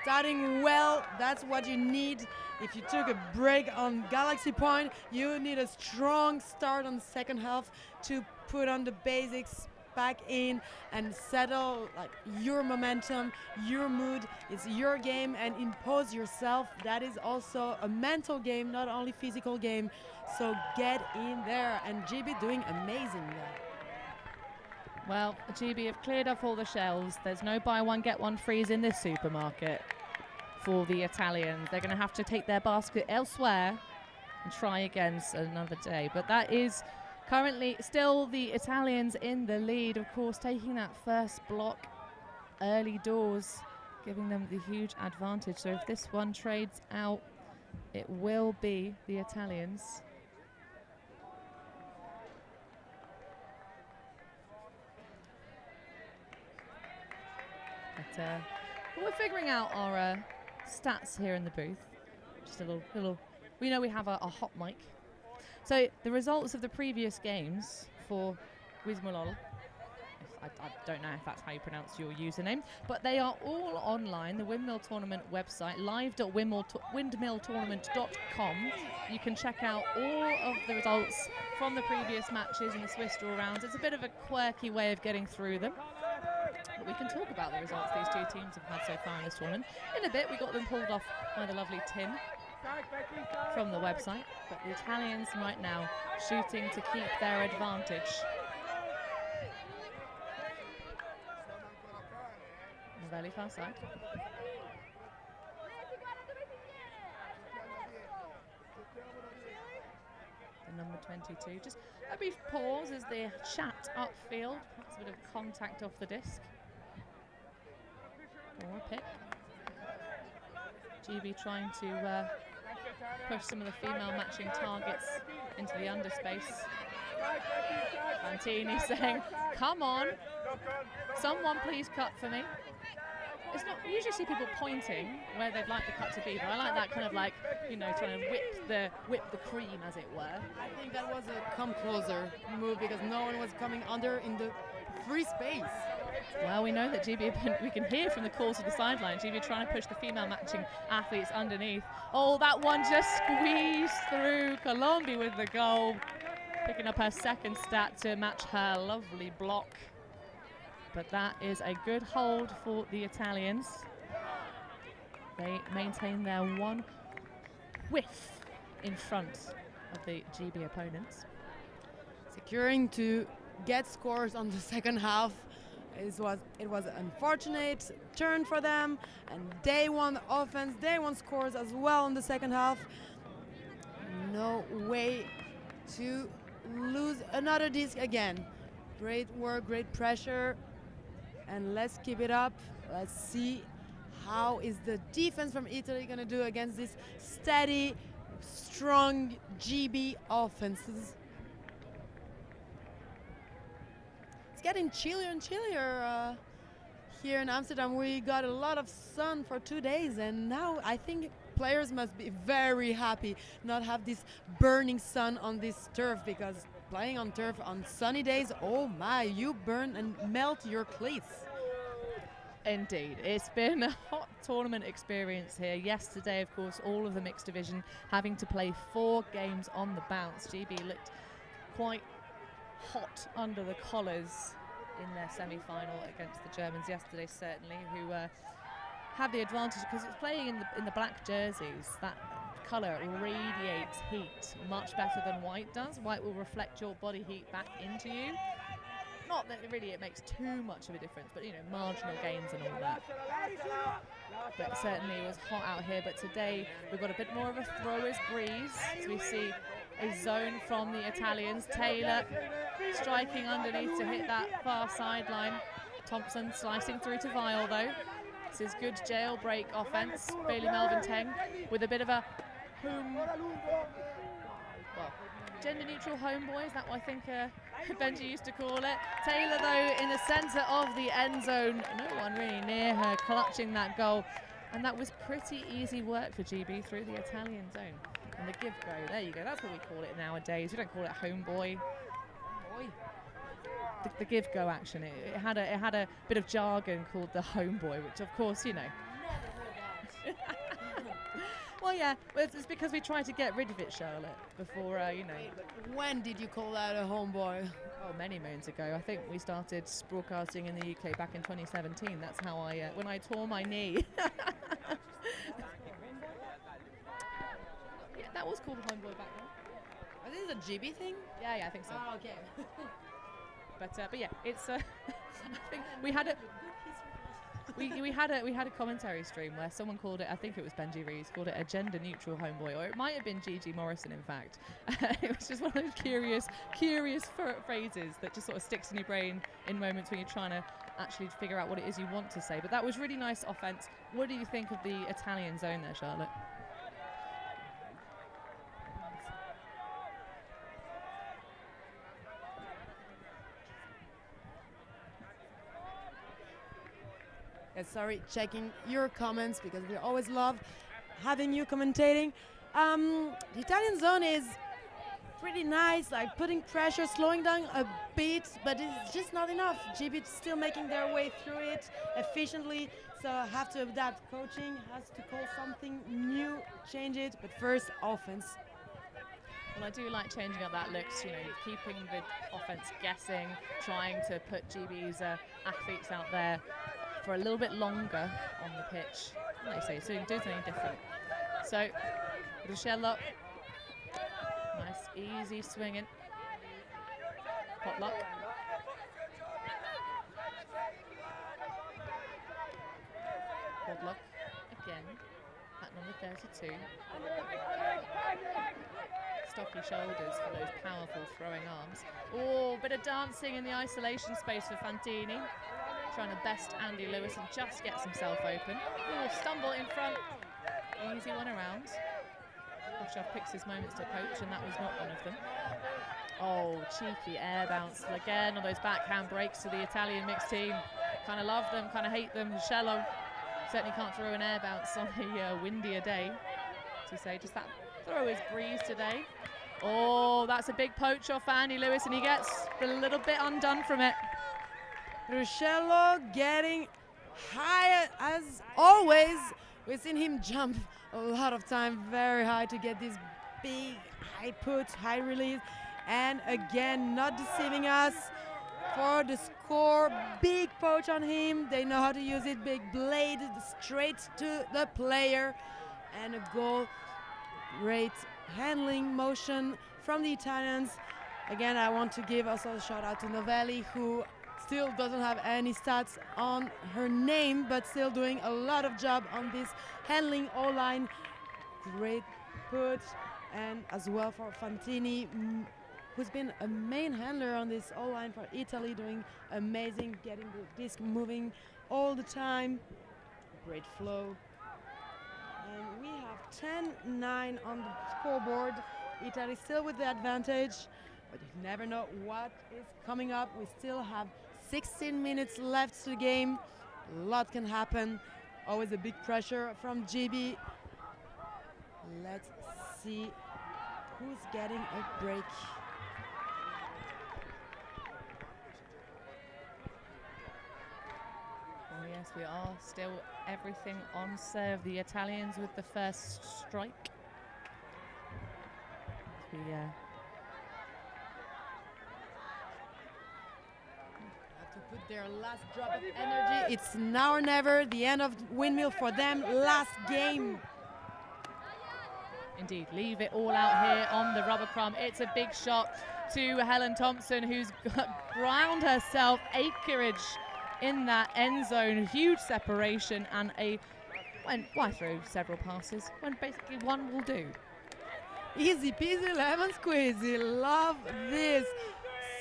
Starting well, that's what you need. If you took a break on Galaxy Point, you need a strong start on the second half to put on the basics back in and settle like your momentum, your mood. It's your game, and impose yourself. That is also a mental game, not only physical game. So get in there, and GB doing amazing there. Well, GB have cleared off all the shelves. There's no buy one, get one frees in this supermarket for the Italians. They're going to have to take their basket elsewhere and try again another day. But that is currently still the Italians in the lead, of course, taking that first block early doors, giving them the huge advantage. So if this one trades out, it will be the Italians. But we're figuring out our stats here in the booth. Just a little. We know we have a hot mic. So the results of the previous games for Windmill, I don't know if that's how you pronounce your username, but they are all online. The Windmill Tournament website, live.windmilltournament.com. You can check out all of the results from the previous matches in the Swiss draw rounds. It's a bit of a quirky way of getting through them. But we can talk about the results these two teams have had so far in this tournament. In a bit, we got them pulled off by the lovely Tim from the website. But the Italians right now shooting to keep their advantage. Novelli far side. The number 22. Just a brief pause as they chat upfield. Perhaps a bit of contact off the disc. Or a pick. GB trying to push some of the female matching targets into the underspace. Fantini saying, come on, someone please cut for me. It's not, we usually see people pointing where they'd like the cut to be, but I like that kind of like, you know, trying to whip the cream, as it were. I think that was a come closer move because no one was coming under in the free space. Well, we know that GB, we can hear from the calls to the sideline, GB trying to push the female matching athletes underneath. Oh, that one just squeezed through. Colombi with the goal, picking up her second stat to match her lovely block. But that is a good hold for the Italians. They maintain their one whiff in front of the GB opponents. Securing to get scores on the second half. It was an unfortunate turn for them, and they won offense, they won scores as well in the second half. No way to lose another disc again. Great work, great pressure, and let's keep it up. Let's see how is the defense from Italy going to do against this steady, strong GB offenses. Getting chillier and chillier here in Amsterdam, we got a lot of sun for 2 days, and now I think players must be very happy not have this burning sun on this turf, because playing on turf on sunny days, oh my, you burn and melt your cleats. Indeed, it's been a hot tournament experience here. Yesterday, of course, all of the mixed division having to play 4 games on the bounce. GB looked quite hot under the collars in their semi-final against the Germans yesterday, certainly, who had the advantage because it's playing in the black jerseys. That colour radiates heat much better than white does. White will reflect your body heat back into you. Not that really it makes too much of a difference, but you know, marginal gains and all that. But certainly it was hot out here, but today we've got a bit more of a thrower's breeze. So we see a zone from the Italians. Taylor striking underneath to hit that far sideline. Thompson slicing through to Weil though. This is good jailbreak offense. Bailey Melvin Teng with a bit of a gender neutral homeboy, is that what I think Benji used to call it? Taylor though in the centre of the end zone. No one really near her clutching that goal. And that was pretty easy work for GB through the Italian zone. And the give go, there you go, that's what we call it nowadays. We don't call it homeboy. The give go action, it had a bit of jargon called the homeboy, which of course, you know. Well, yeah, it's because we tried to get rid of it, Charlotte, before, you know. When did you call that a homeboy? Oh, many moons ago. I think we started broadcasting in the UK back in 2017. That's how when I tore my knee. Yeah, that was called a homeboy back then. Is this a GB thing? Yeah, I think so. Oh, okay. But yeah, it's. I think we had a. We had a commentary stream where someone called it, I think it was Benji Rees, called it a gender neutral homeboy, or it might have been Gigi Morrison in fact. It was just one of those curious phrases that just sort of sticks in your brain in moments when you're trying to actually figure out what it is you want to say. But that was really nice offense. What do you think of the Italian zone there, Charlotte? Sorry, checking your comments because we always love having you commentating. The Italian zone is pretty nice, like putting pressure, slowing down a bit, but it's just not enough. GB still making their way through it efficiently, so have to adapt. Coaching has to call something new, change it, but first offense. Well, I do like changing up that looks, you know, keeping the offense guessing, trying to put GB's athletes out there for a little bit longer on the pitch. Like you say, so do something different. So, Rochelle, nice, easy swinging. Potluck. Potluck again at number 32. Stocky shoulders for those powerful throwing arms. Oh, bit of dancing in the isolation space for Fantini. Trying to best Andy Lewis and just gets himself open. Oh, stumble in front. Easy one around. Koshov picks his moments to poach, and that was not one of them. Oh, cheeky air bounce again on those backhand breaks to the Italian mixed team. Kind of love them, kind of hate them. Shello certainly can't throw an air bounce on a windier day. To say, just that throw is breeze today. Oh, that's a big poach off Andy Lewis, and he gets a little bit undone from it. Ruscello getting high as always. We've seen him jump a lot of time very high to get this big high put, high release. And again, not deceiving us for the score. Big poach on him. They know how to use it. Big blade straight to the player. And a goal. Great handling motion from the Italians. Again, I want to give also a shout out to Novelli, who still doesn't have any stats on her name, but still doing a lot of job on this handling O-line. Great put, and as well for Fantini, who's been a main handler on this O-line for Italy, doing amazing, getting the disc moving all the time. Great flow. And we have 10-9 on the scoreboard. Italy still with the advantage, but you never know what is coming up. We still have 16 minutes left to the game. A lot can happen. Always a big pressure from GB. Let's see who's getting a break. Oh yes, we are still everything on serve. The Italians with the first strike. We to put their last drop of energy. It's now or never. The end of Windmill for them. Last game. Indeed, leave it all out here on the rubber crumb. It's a big shot to Helen Thompson, who's ground herself acreage in that end zone. Huge separation and why throw several passes when basically one will do? Easy peasy lemon squeezy. Love this.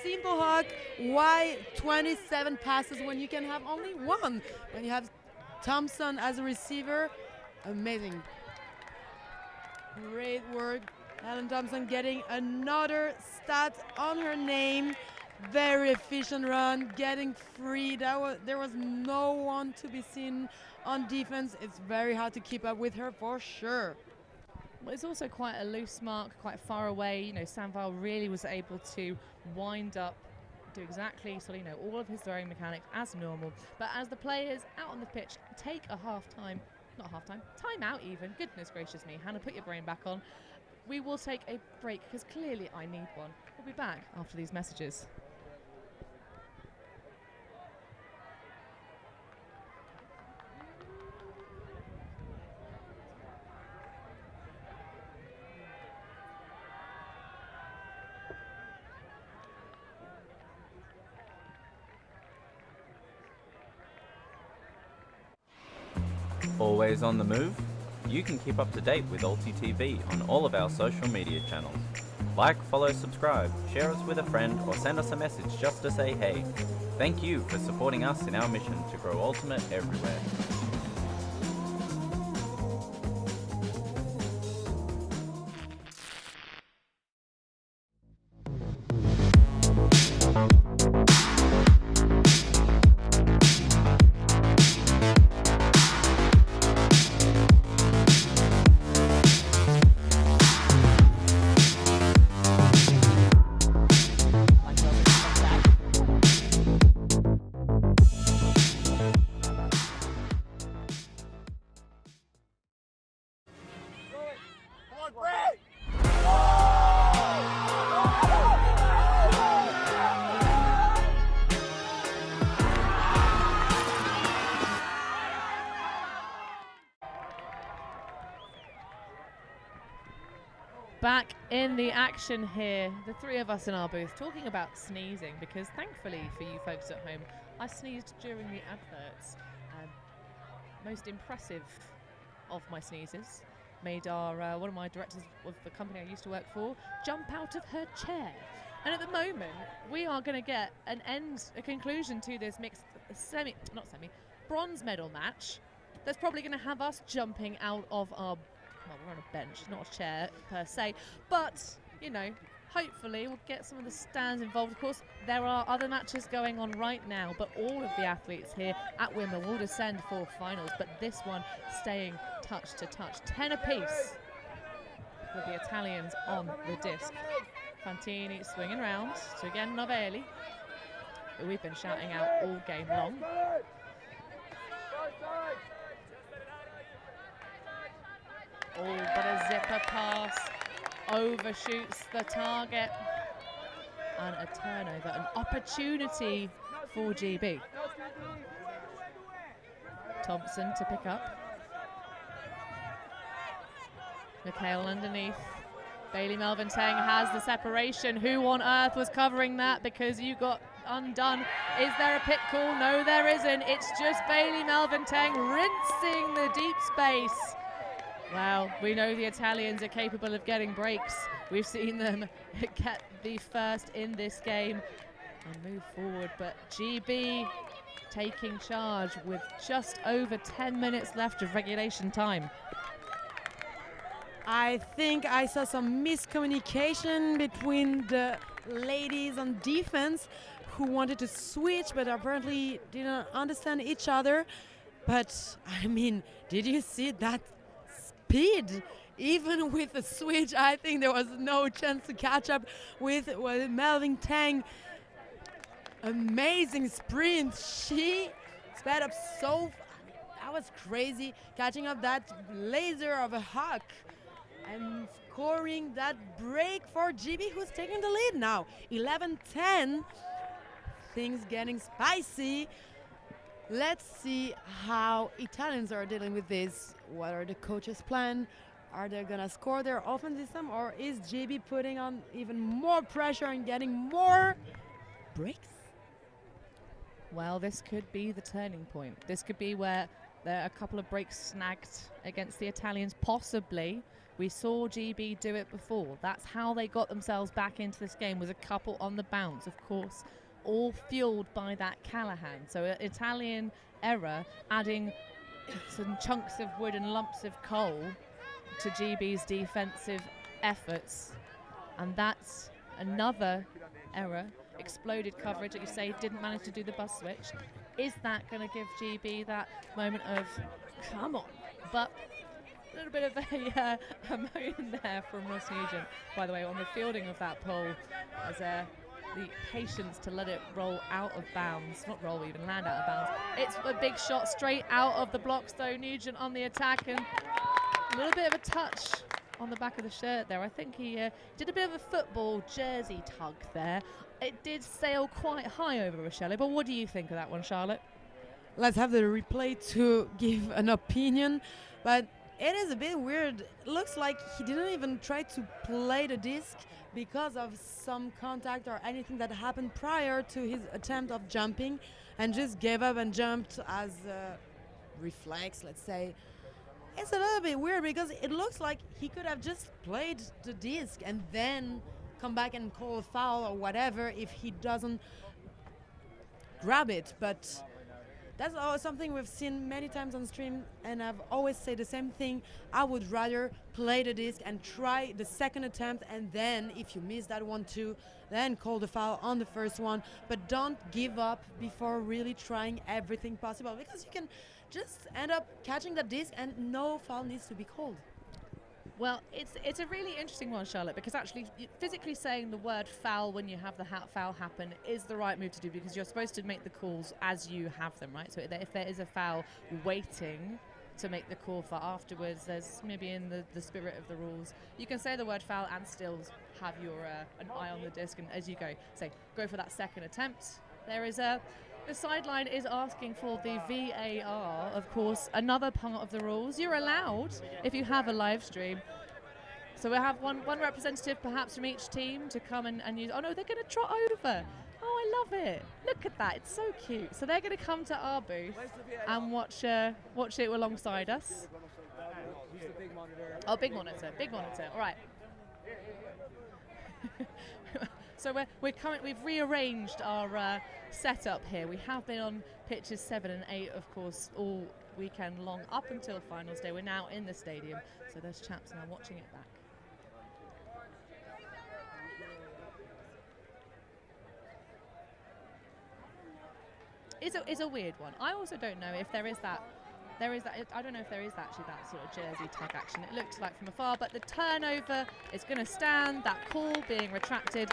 Simple hug. Why 27 passes when you can have only one? When you have Thompson as a receiver, amazing. Great work. Helen Thompson getting another stat on her name. Very efficient run, getting free. There was no one to be seen on defense. It's very hard to keep up with her for sure. Well, it's also quite a loose mark, quite far away. You know, Sanval really was able to wind up, do exactly so, you know, all of his throwing mechanics as normal. But as the players out on the pitch take a timeout even. Goodness gracious me, Hannah, put your brain back on. We will take a break because clearly I need one. We'll be back after these messages. Always on the move? You can keep up to date with ULTI.TV on all of our social media channels. Like, follow, subscribe, share us with a friend, or send us a message just to say hey. Thank you for supporting us in our mission to grow Ultimate everywhere. Back in the action here, the three of us in our booth talking about sneezing, because thankfully for you folks at home, I sneezed during the adverts. Most impressive of my sneezes made our one of my directors of the company I used to work for jump out of her chair. And at the moment, we are going to get a conclusion to this mixed bronze medal match that's probably going to have us jumping out of our, well, we're on a bench, not a chair per se, but, you know, hopefully we'll get some of the stands involved. Of course, there are other matches going on right now, but all of the athletes here at Windmill will descend for finals, but this one staying touch to touch. 10 apiece with the Italians on the disc. Fantini swinging round to again Novelli, who we've been shouting out all game long. Oh, but a zipper pass overshoots the target, and a turnover, an opportunity for GB. Thompson to pick up. Mikhail underneath. Bailey Melvin Teng has the separation. Who on earth was covering that because you got undone? Is there a pit call? No, there isn't. It's just Bailey Melvin Teng rinsing the deep space. Well, we know the Italians are capable of getting breaks. We've seen them get the first in this game and move forward. But GB taking charge with just over 10 minutes left of regulation time. I think I saw some miscommunication between the ladies on defense who wanted to switch but apparently didn't understand each other. But I mean, did you see that speed? Even with the switch, I think there was no chance to catch up with Melvin Tang. Amazing sprint. She sped up so that was crazy, catching up that laser of a hawk and scoring that break for GB, who's taking the lead now. 11-10. Things getting spicy. Let's see how Italians are dealing with this. What are the coaches' plan? Are they gonna score their offense this time, or is GB putting on even more pressure and getting more breaks? Well, this could be the turning point. This could be where there are a couple of breaks snagged against the Italians, possibly. We saw GB do it before. That's how they got themselves back into this game, was a couple on the bounce, of course, all fueled by that Callahan. So an Italian error adding some chunks of wood and lumps of coal to GB's defensive efforts. And that's another error. Exploded coverage that you say didn't manage to do the bus switch. Is that going to give GB that moment of come on? But a little bit of a moan there from Ross Nugent, by the way, on the fielding of that pole, as the patience to let it roll out of bounds, not roll, even land out of bounds. It's a big shot straight out of the blocks though. Nugent on the attack, and a little bit of a touch on the back of the shirt there. I think he did a bit of a football jersey tug there. It did sail quite high over Rochelle, but what do you think of that one, Charlotte? Let's have the replay to give an opinion, but it is a bit weird. It looks like he didn't even try to play the disc because of some contact or anything that happened prior to his attempt of jumping, and just gave up and jumped as a reflex, let's say. It's a little bit weird because it looks like he could have just played the disc and then come back and call a foul or whatever if he doesn't grab it. But that's something we've seen many times on stream, and I've always said the same thing. I would rather play the disc and try the second attempt, and then if you miss that one too, then call the foul on the first one. But don't give up before really trying everything possible, because you can just end up catching the disc and no foul needs to be called. Well, it's a really interesting one, Charlotte, because actually physically saying the word foul when you have the foul happen is the right move to do, because you're supposed to make the calls as you have them, right? So if there is a foul, waiting to make the call for afterwards, there's maybe in the spirit of the rules, you can say the word foul and still have your an eye on the disc, and as you go for that second attempt. There is the sideline is asking for the VAR, of course, another part of the rules. You're allowed if you have a live stream. So we'll have one representative perhaps from each team to come and use. Oh no, they're going to trot over. Oh, I love it. Look at that. It's so cute. So they're going to come to our booth and watch it alongside us. Oh, big monitor. All right. So we've rearranged our setup here. We have been on pitches 7 and 8, of course, all weekend long up until finals day. We're now in the stadium, so those chaps now watching it back. It's a weird one. I also don't know if there is that. I don't know if there is actually that sort of jersey tug action. It looked like from afar, but the turnover is going to stand. That call being retracted.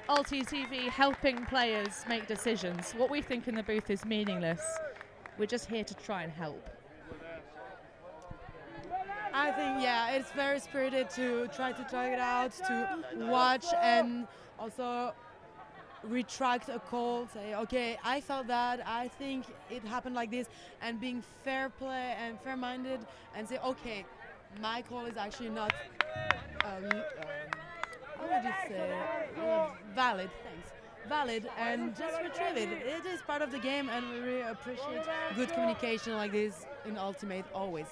ULTI.TV helping players make decisions. What we think in the booth is meaningless. We're just here to try and help. I think, yeah, it's very spirited to try to tug it out, to watch and also retract a call, say, okay, I felt that, I think it happened like this, and being fair play and fair-minded and say, okay, my call is actually not how would you say? Valid, thanks. Valid, and just retrieve it. It is part of the game, and we really appreciate good communication like this in Ultimate, always.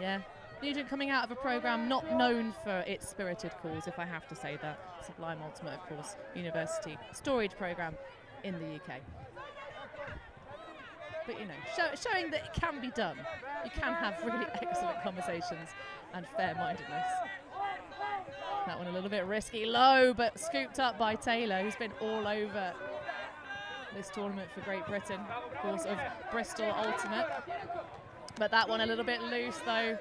Yeah. Nugent coming out of a program not known for its spirited calls, if I have to say that. Sublime Ultimate, of course, university, storied program in the UK. But, you know, showing that it can be done. You can have really excellent conversations and fair-mindedness. That one a little bit risky, low, but scooped up by Taylor, who's been all over this tournament for Great Britain, of course, of Bristol Ultimate. But that one a little bit loose, though.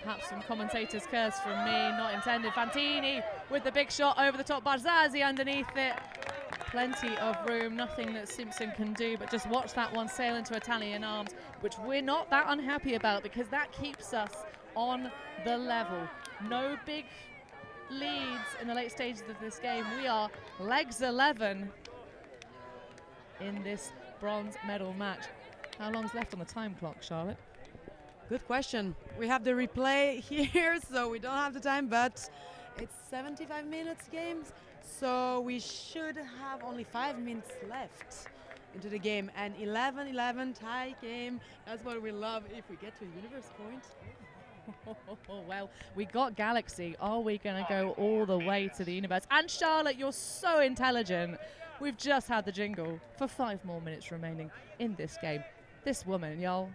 Perhaps some commentator's curse from me, not intended. Fantini with the big shot over the top. Barzazzi underneath it. Plenty of room, nothing that Simpson can do, but just watch that one sail into Italian arms, which we're not that unhappy about because that keeps us on the level. No big leads in the late stages of this game. We are legs 11 in this bronze medal match. How long's left on the time clock, Charlotte? Good question. We have the replay here, so we don't have the time, but it's 75 minutes games, so we should have only 5 minutes left into the game. And 11-11 tie game, that's what we love if we get to a universe point. Well, we got Galaxy. Are we going to go all the way to the universe? And Charlotte, you're so intelligent. We've just had the jingle for 5 more minutes remaining in this game. This woman, y'all.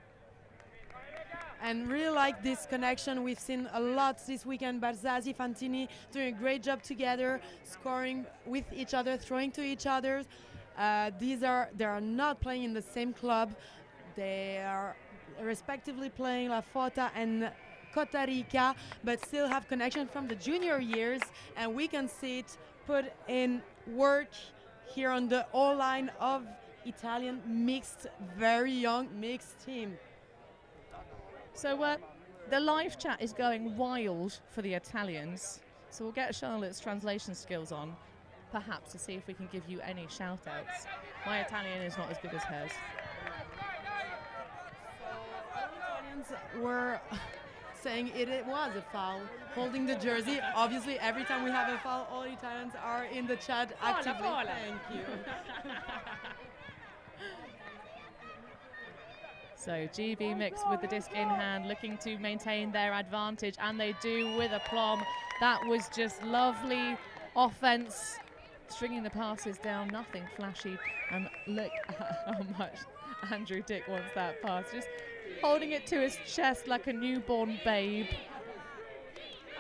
And really like this connection. We've seen a lot this weekend. Barzazzi, Fantini doing a great job together, scoring with each other, throwing to each other. They are not playing in the same club. They are respectively playing La Fota and Costa Rica, but still have connection from the junior years, and we can see it put in work here on the O-line of Italian mixed, very young mixed team. So the live chat is going wild for the Italians, so we'll get Charlotte's translation skills on, perhaps to see if we can give you any shout-outs. My Italian is not as good as hers. Italians were saying it was a foul, holding the jersey. Obviously, every time we have a foul, all Italians are in the chat actively. Thank you. So GB mix with the disc in hand, looking to maintain their advantage, and they do with aplomb. That was just lovely offense, stringing the passes down, nothing flashy. And look at how much Andrew Dick wants that pass, just holding it to his chest like a newborn babe.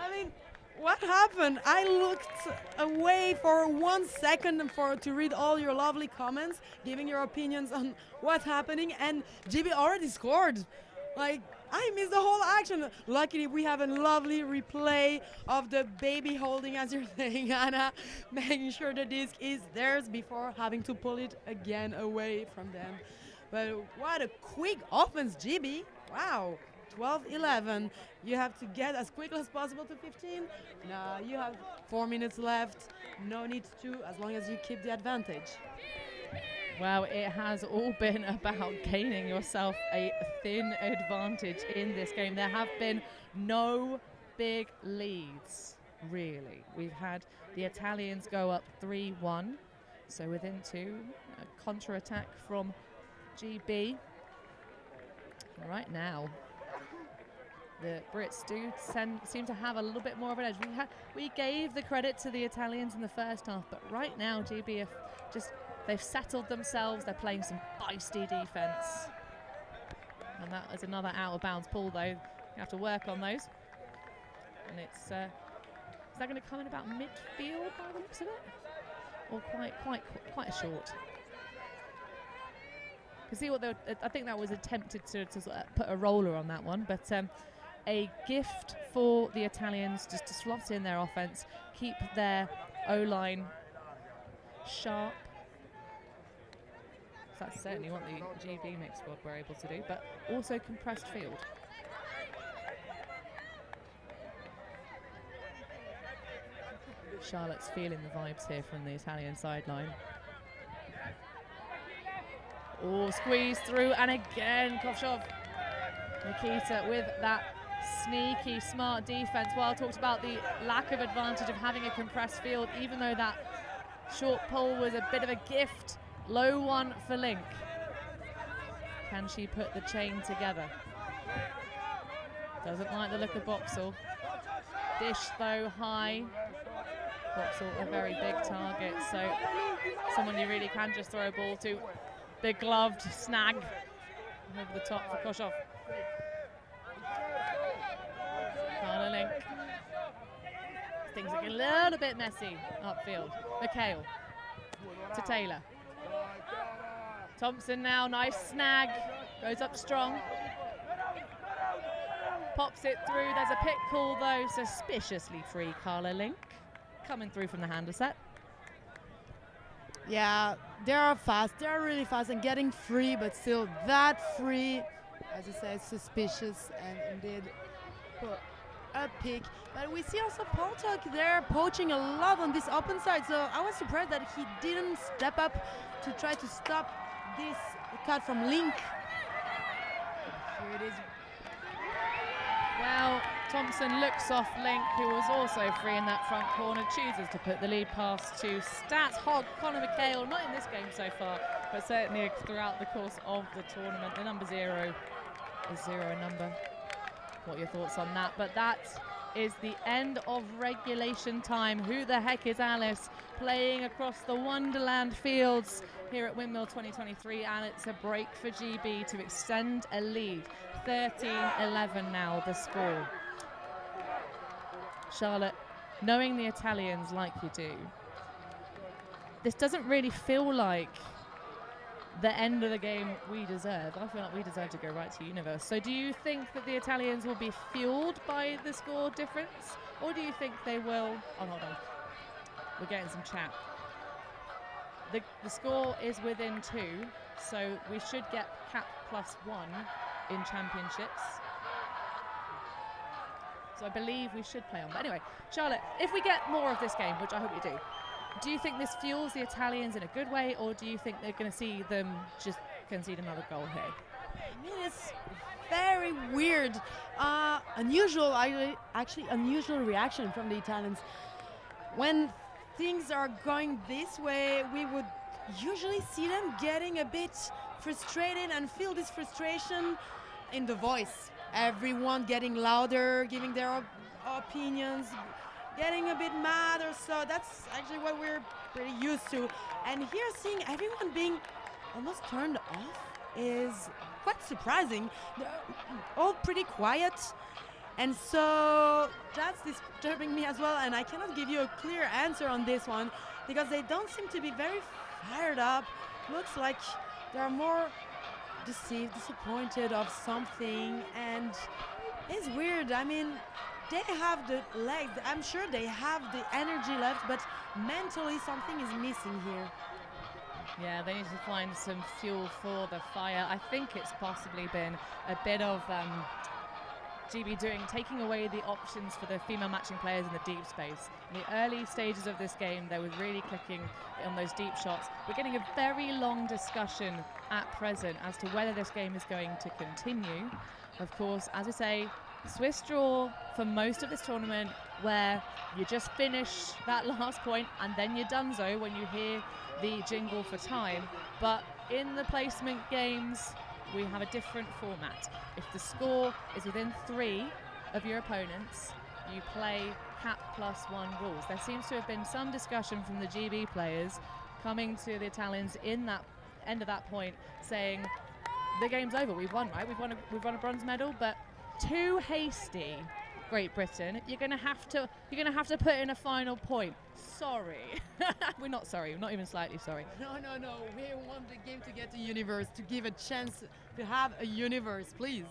I mean, what happened? I looked away for 1 second to read all your lovely comments, giving your opinions on what's happening, and GB already scored. Like, I missed the whole action. Luckily, we have a lovely replay of the baby holding, as you're saying, Anna, making sure the disc is theirs before having to pull it again away from them. But what a quick offense, GB. Wow. 12-11. You have to get as quickly as possible to 15. Now you have 4 minutes left. No need to, as long as you keep the advantage. Well, it has all been about gaining yourself a thin advantage in this game. There have been no big leads, really. We've had the Italians go up 3-1, so within 2. A counter-attack from GB. Right now, the Brits do seem to have a little bit more of an edge. We gave the credit to the Italians in the first half, but right now GB have they've settled themselves. They're playing some feisty defense. And that is another out of bounds pull, though. You have to work on those. And it's is that going to come in about midfield by the looks of it, or quite a short? You can see what I think that was attempted to sort of put a roller on that one, but a gift for the Italians just to slot in their offense, keep their O-line sharp. So that's certainly what the GB mix squad were able to do, but also compressed field. Charlotte's feeling the vibes here from the Italian sideline. Oh, squeeze through, and again, Kovshov. Nikita with that sneaky, smart defense. Well, I talked about the lack of advantage of having a compressed field, even though that short pull was a bit of a gift. Low one for Link. Can she put the chain together? Doesn't like the look of Boxall. Dish, though, high. Boxall, a very big target, so someone you really can just throw a ball to. Big gloved snag over the top for Koshov. Carla Link things are getting a little bit messy upfield. McHale to Taylor. Thompson now, nice snag, goes up strong. Pops it through, there's a pit call though, suspiciously free Carla Link. Coming through from the handle set. Yeah, they are fast, they are really fast and getting free, but still that free, as you said, suspicious and indeed put a pick. But we see also Paul Tuck there poaching a lot on this open side, so I was surprised that he didn't step up to try to stop this cut from Link. Here it is. Well, Thompson looks off Link, who was also free in that front corner, chooses to put the lead pass to stats hog Conor McHale, not in this game so far, but certainly throughout the course of the tournament. The number 0 is 0 a number. What are your thoughts on that? But that is the end of regulation time. Who the heck is Alice playing across the Wonderland fields here at Windmill 2023, and it's a break for GB to extend a lead. 13-11 now the score. Charlotte, knowing the Italians like you do, this doesn't really feel like the end of the game we deserve. I feel like we deserve to go right to universe. So do you think that the Italians will be fueled by the score difference, or do you think they will? Oh, hold on. We're getting some chat. The score is within 2, so we should get cap +1 in championships. So I believe we should play on. But anyway, Charlotte, if we get more of this game, which I hope we do you think this fuels the Italians in a good way, or do you think they're going to see them just concede another goal here? I mean, it's very weird, unusual, actually unusual reaction from the Italians. When things are going this way, we would usually see them getting a bit frustrated and feel this frustration in the voice. Everyone getting louder, giving their opinions, getting a bit mad or so. That's actually what we're pretty used to. And here seeing everyone being almost turned off is quite surprising. They're all pretty quiet. And so that's disturbing me as well. And I cannot give you a clear answer on this one because they don't seem to be very fired up. Looks like they're more deceived, disappointed of something. And it's weird. I mean, they have the legs. I'm sure they have the energy left, but mentally something is missing here. Yeah, they need to find some fuel for the fire. I think it's possibly been a bit of GB taking away the options for the female matching players in the deep space. In the early stages of this game, they were really clicking on those deep shots. We're getting a very long discussion at present as to whether this game is going to continue. Of course, as I say, Swiss draw for most of this tournament, where you just finish that last point and then you're donezo when you hear the jingle for time. But in the placement games, we have a different format. If the score is within 3 of your opponents, you play cap +1 rules. There seems to have been some discussion from the GB players coming to the Italians in that end of that point, saying the game's over. We've won, right? We've won a bronze medal, but too hasty, Great Britain. You're gonna have to put in a final point. Sorry. We're not sorry. We're not even slightly sorry. No. We want the game to get to universe, to give a chance to have a universe, please.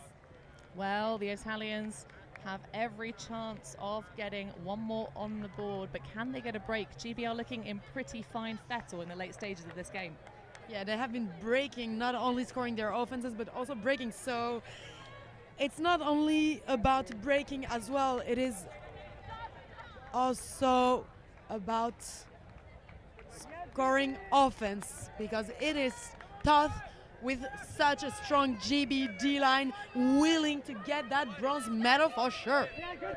Well, the Italians have every chance of getting one more on the board, but can they get a break? GB are looking in pretty fine fettle in the late stages of this game. Yeah, they have been breaking, not only scoring their offenses, but also breaking. So it's not only about breaking as well, it is also about scoring offense, because it is tough with such a strong GB D-line willing to get that bronze medal for sure.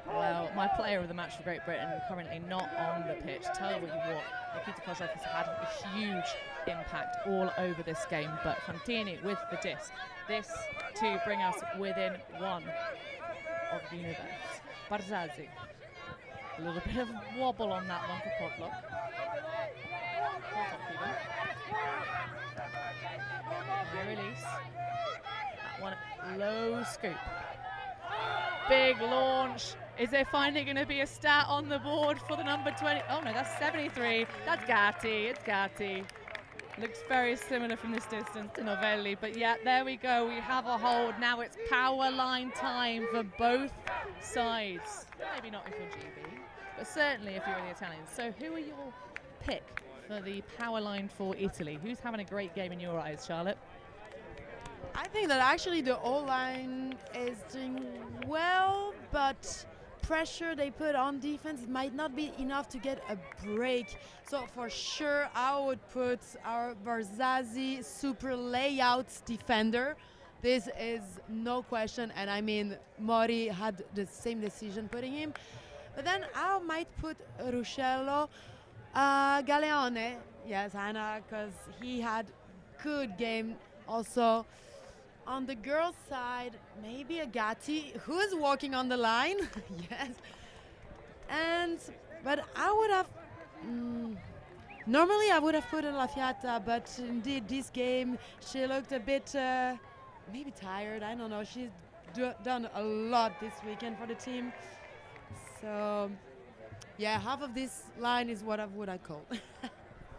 Well, my player of the match for Great Britain currently not on the pitch. Tell you what you want, Nikita Koshov has had a huge impact all over this game, but Fantini with the disc. This to bring us within 1 of the universe. Barzazzi. A little bit of wobble on that one for Podlock. High release. That one low scoop. Big launch Is there finally going to be a stat on the board for the number 20? Oh no, that's 73. That's Gatti. It's Gatti. Looks very similar from this distance to Novelli, but yeah, there we go. We have a hold. Now it's power line time for both sides. Maybe not if you're GB, but certainly if you're the Italians. So who are your pick for the power line for Italy? Who's having a great game in your eyes, Charlotte? I think that actually the O-line is doing well, but pressure they put on defense might not be enough to get a break. So for sure, I would put our Versace super layouts defender. This is no question, and I mean, Mori had the same decision putting him. But then I might put Ruscello, Galeone, yes, Hannah, because he had good game also. On the girls' side, maybe a Gatti, who's walking on the line. Yes. But I would have, normally I would have put in La Fiata, but indeed this game, she looked a bit, maybe tired, I don't know. She's done a lot this weekend for the team. So, yeah, half of this line is what I would call.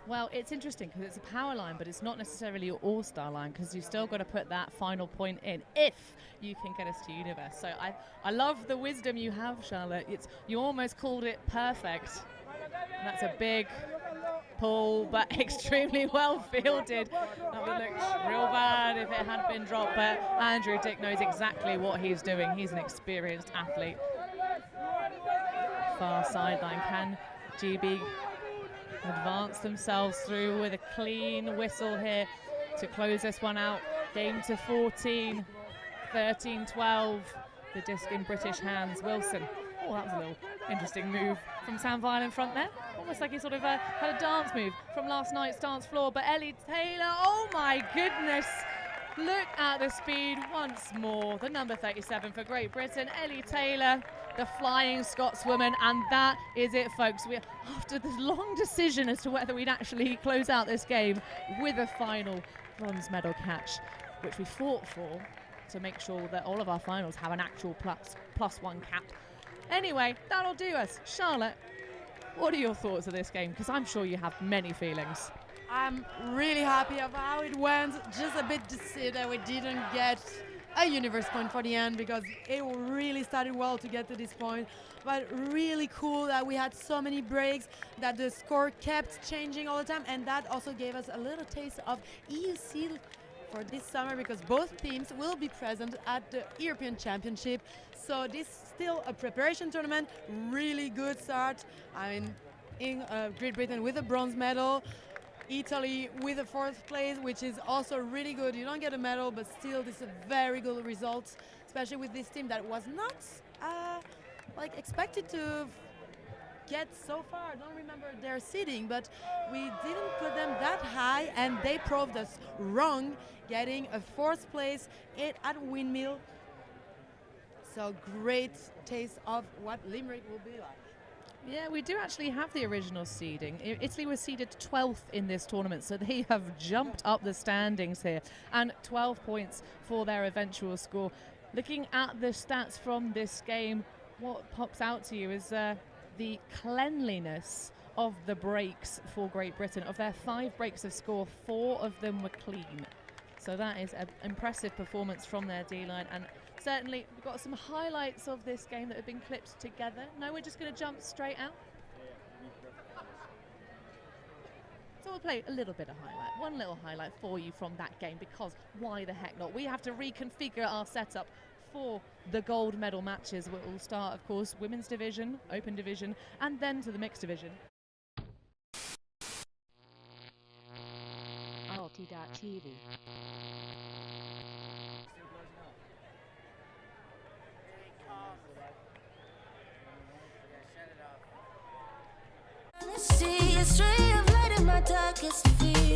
Well, it's interesting because it's a power line, but it's not necessarily your all-star line because you've still got to put that final point in if you can get us to Universe. So I love the wisdom you have, Charlotte. You almost called it perfect. And that's a big pull, but extremely well fielded. That would look real bad if it had been dropped, but Andrew Dick knows exactly what he's doing. He's an experienced athlete. Far sideline. Can GB advance themselves through with a clean whistle here to close this one out? Game to 14, 13-12. The disc in British hands. Wilson. Oh, that was a little interesting move from Sam Vile in front there. Almost like he sort of had a dance move from last night's dance floor. But Ellie Taylor, oh my goodness. Look at the speed once more. The number 37 for Great Britain, Ellie Taylor, the flying Scotswoman, and that is it, folks. After this long decision as to whether we'd actually close out this game with a final bronze medal catch, which we fought for to make sure that all of our finals have an actual plus one cap. Anyway, that'll do us. Charlotte, what are your thoughts of this game? Because I'm sure you have many feelings. I'm really happy of how it went. Just a bit disappointed that we didn't get a Universe point for the end because it really started well to get to this point. But really cool that we had so many breaks, that the score kept changing all the time, and that also gave us a little taste of EUC for this summer because both teams will be present at the European Championship. So this is still a preparation tournament, really good start. I mean, in Great Britain with a bronze medal, Italy with a 4th place, which is also really good. You don't get a medal, but still this is a very good result, especially with this team that was not like expected to get so far. I don't remember their seeding, but we didn't put them that high, and they proved us wrong, getting a 4th place at Windmill. So great taste of what Limerick will be like. Yeah, we do actually have the original seeding. Italy was seeded 12th in this tournament, so they have jumped up the standings here. And 12 points for their eventual score. Looking at the stats from this game, what pops out to you is the cleanliness of the breaks for Great Britain. Of their 5 breaks of score, 4 of them were clean. So that is an impressive performance from their D-line. And certainly, we've got some highlights of this game that have been clipped together. No, we're just going to jump straight out. So we'll play a little bit of highlight, one little highlight for you from that game, because why the heck not? We have to reconfigure our setup for the gold medal matches. We'll start, of course, women's division, open division, and then to the mixed division. ULTI.TV. See a stray of light in my darkest fear.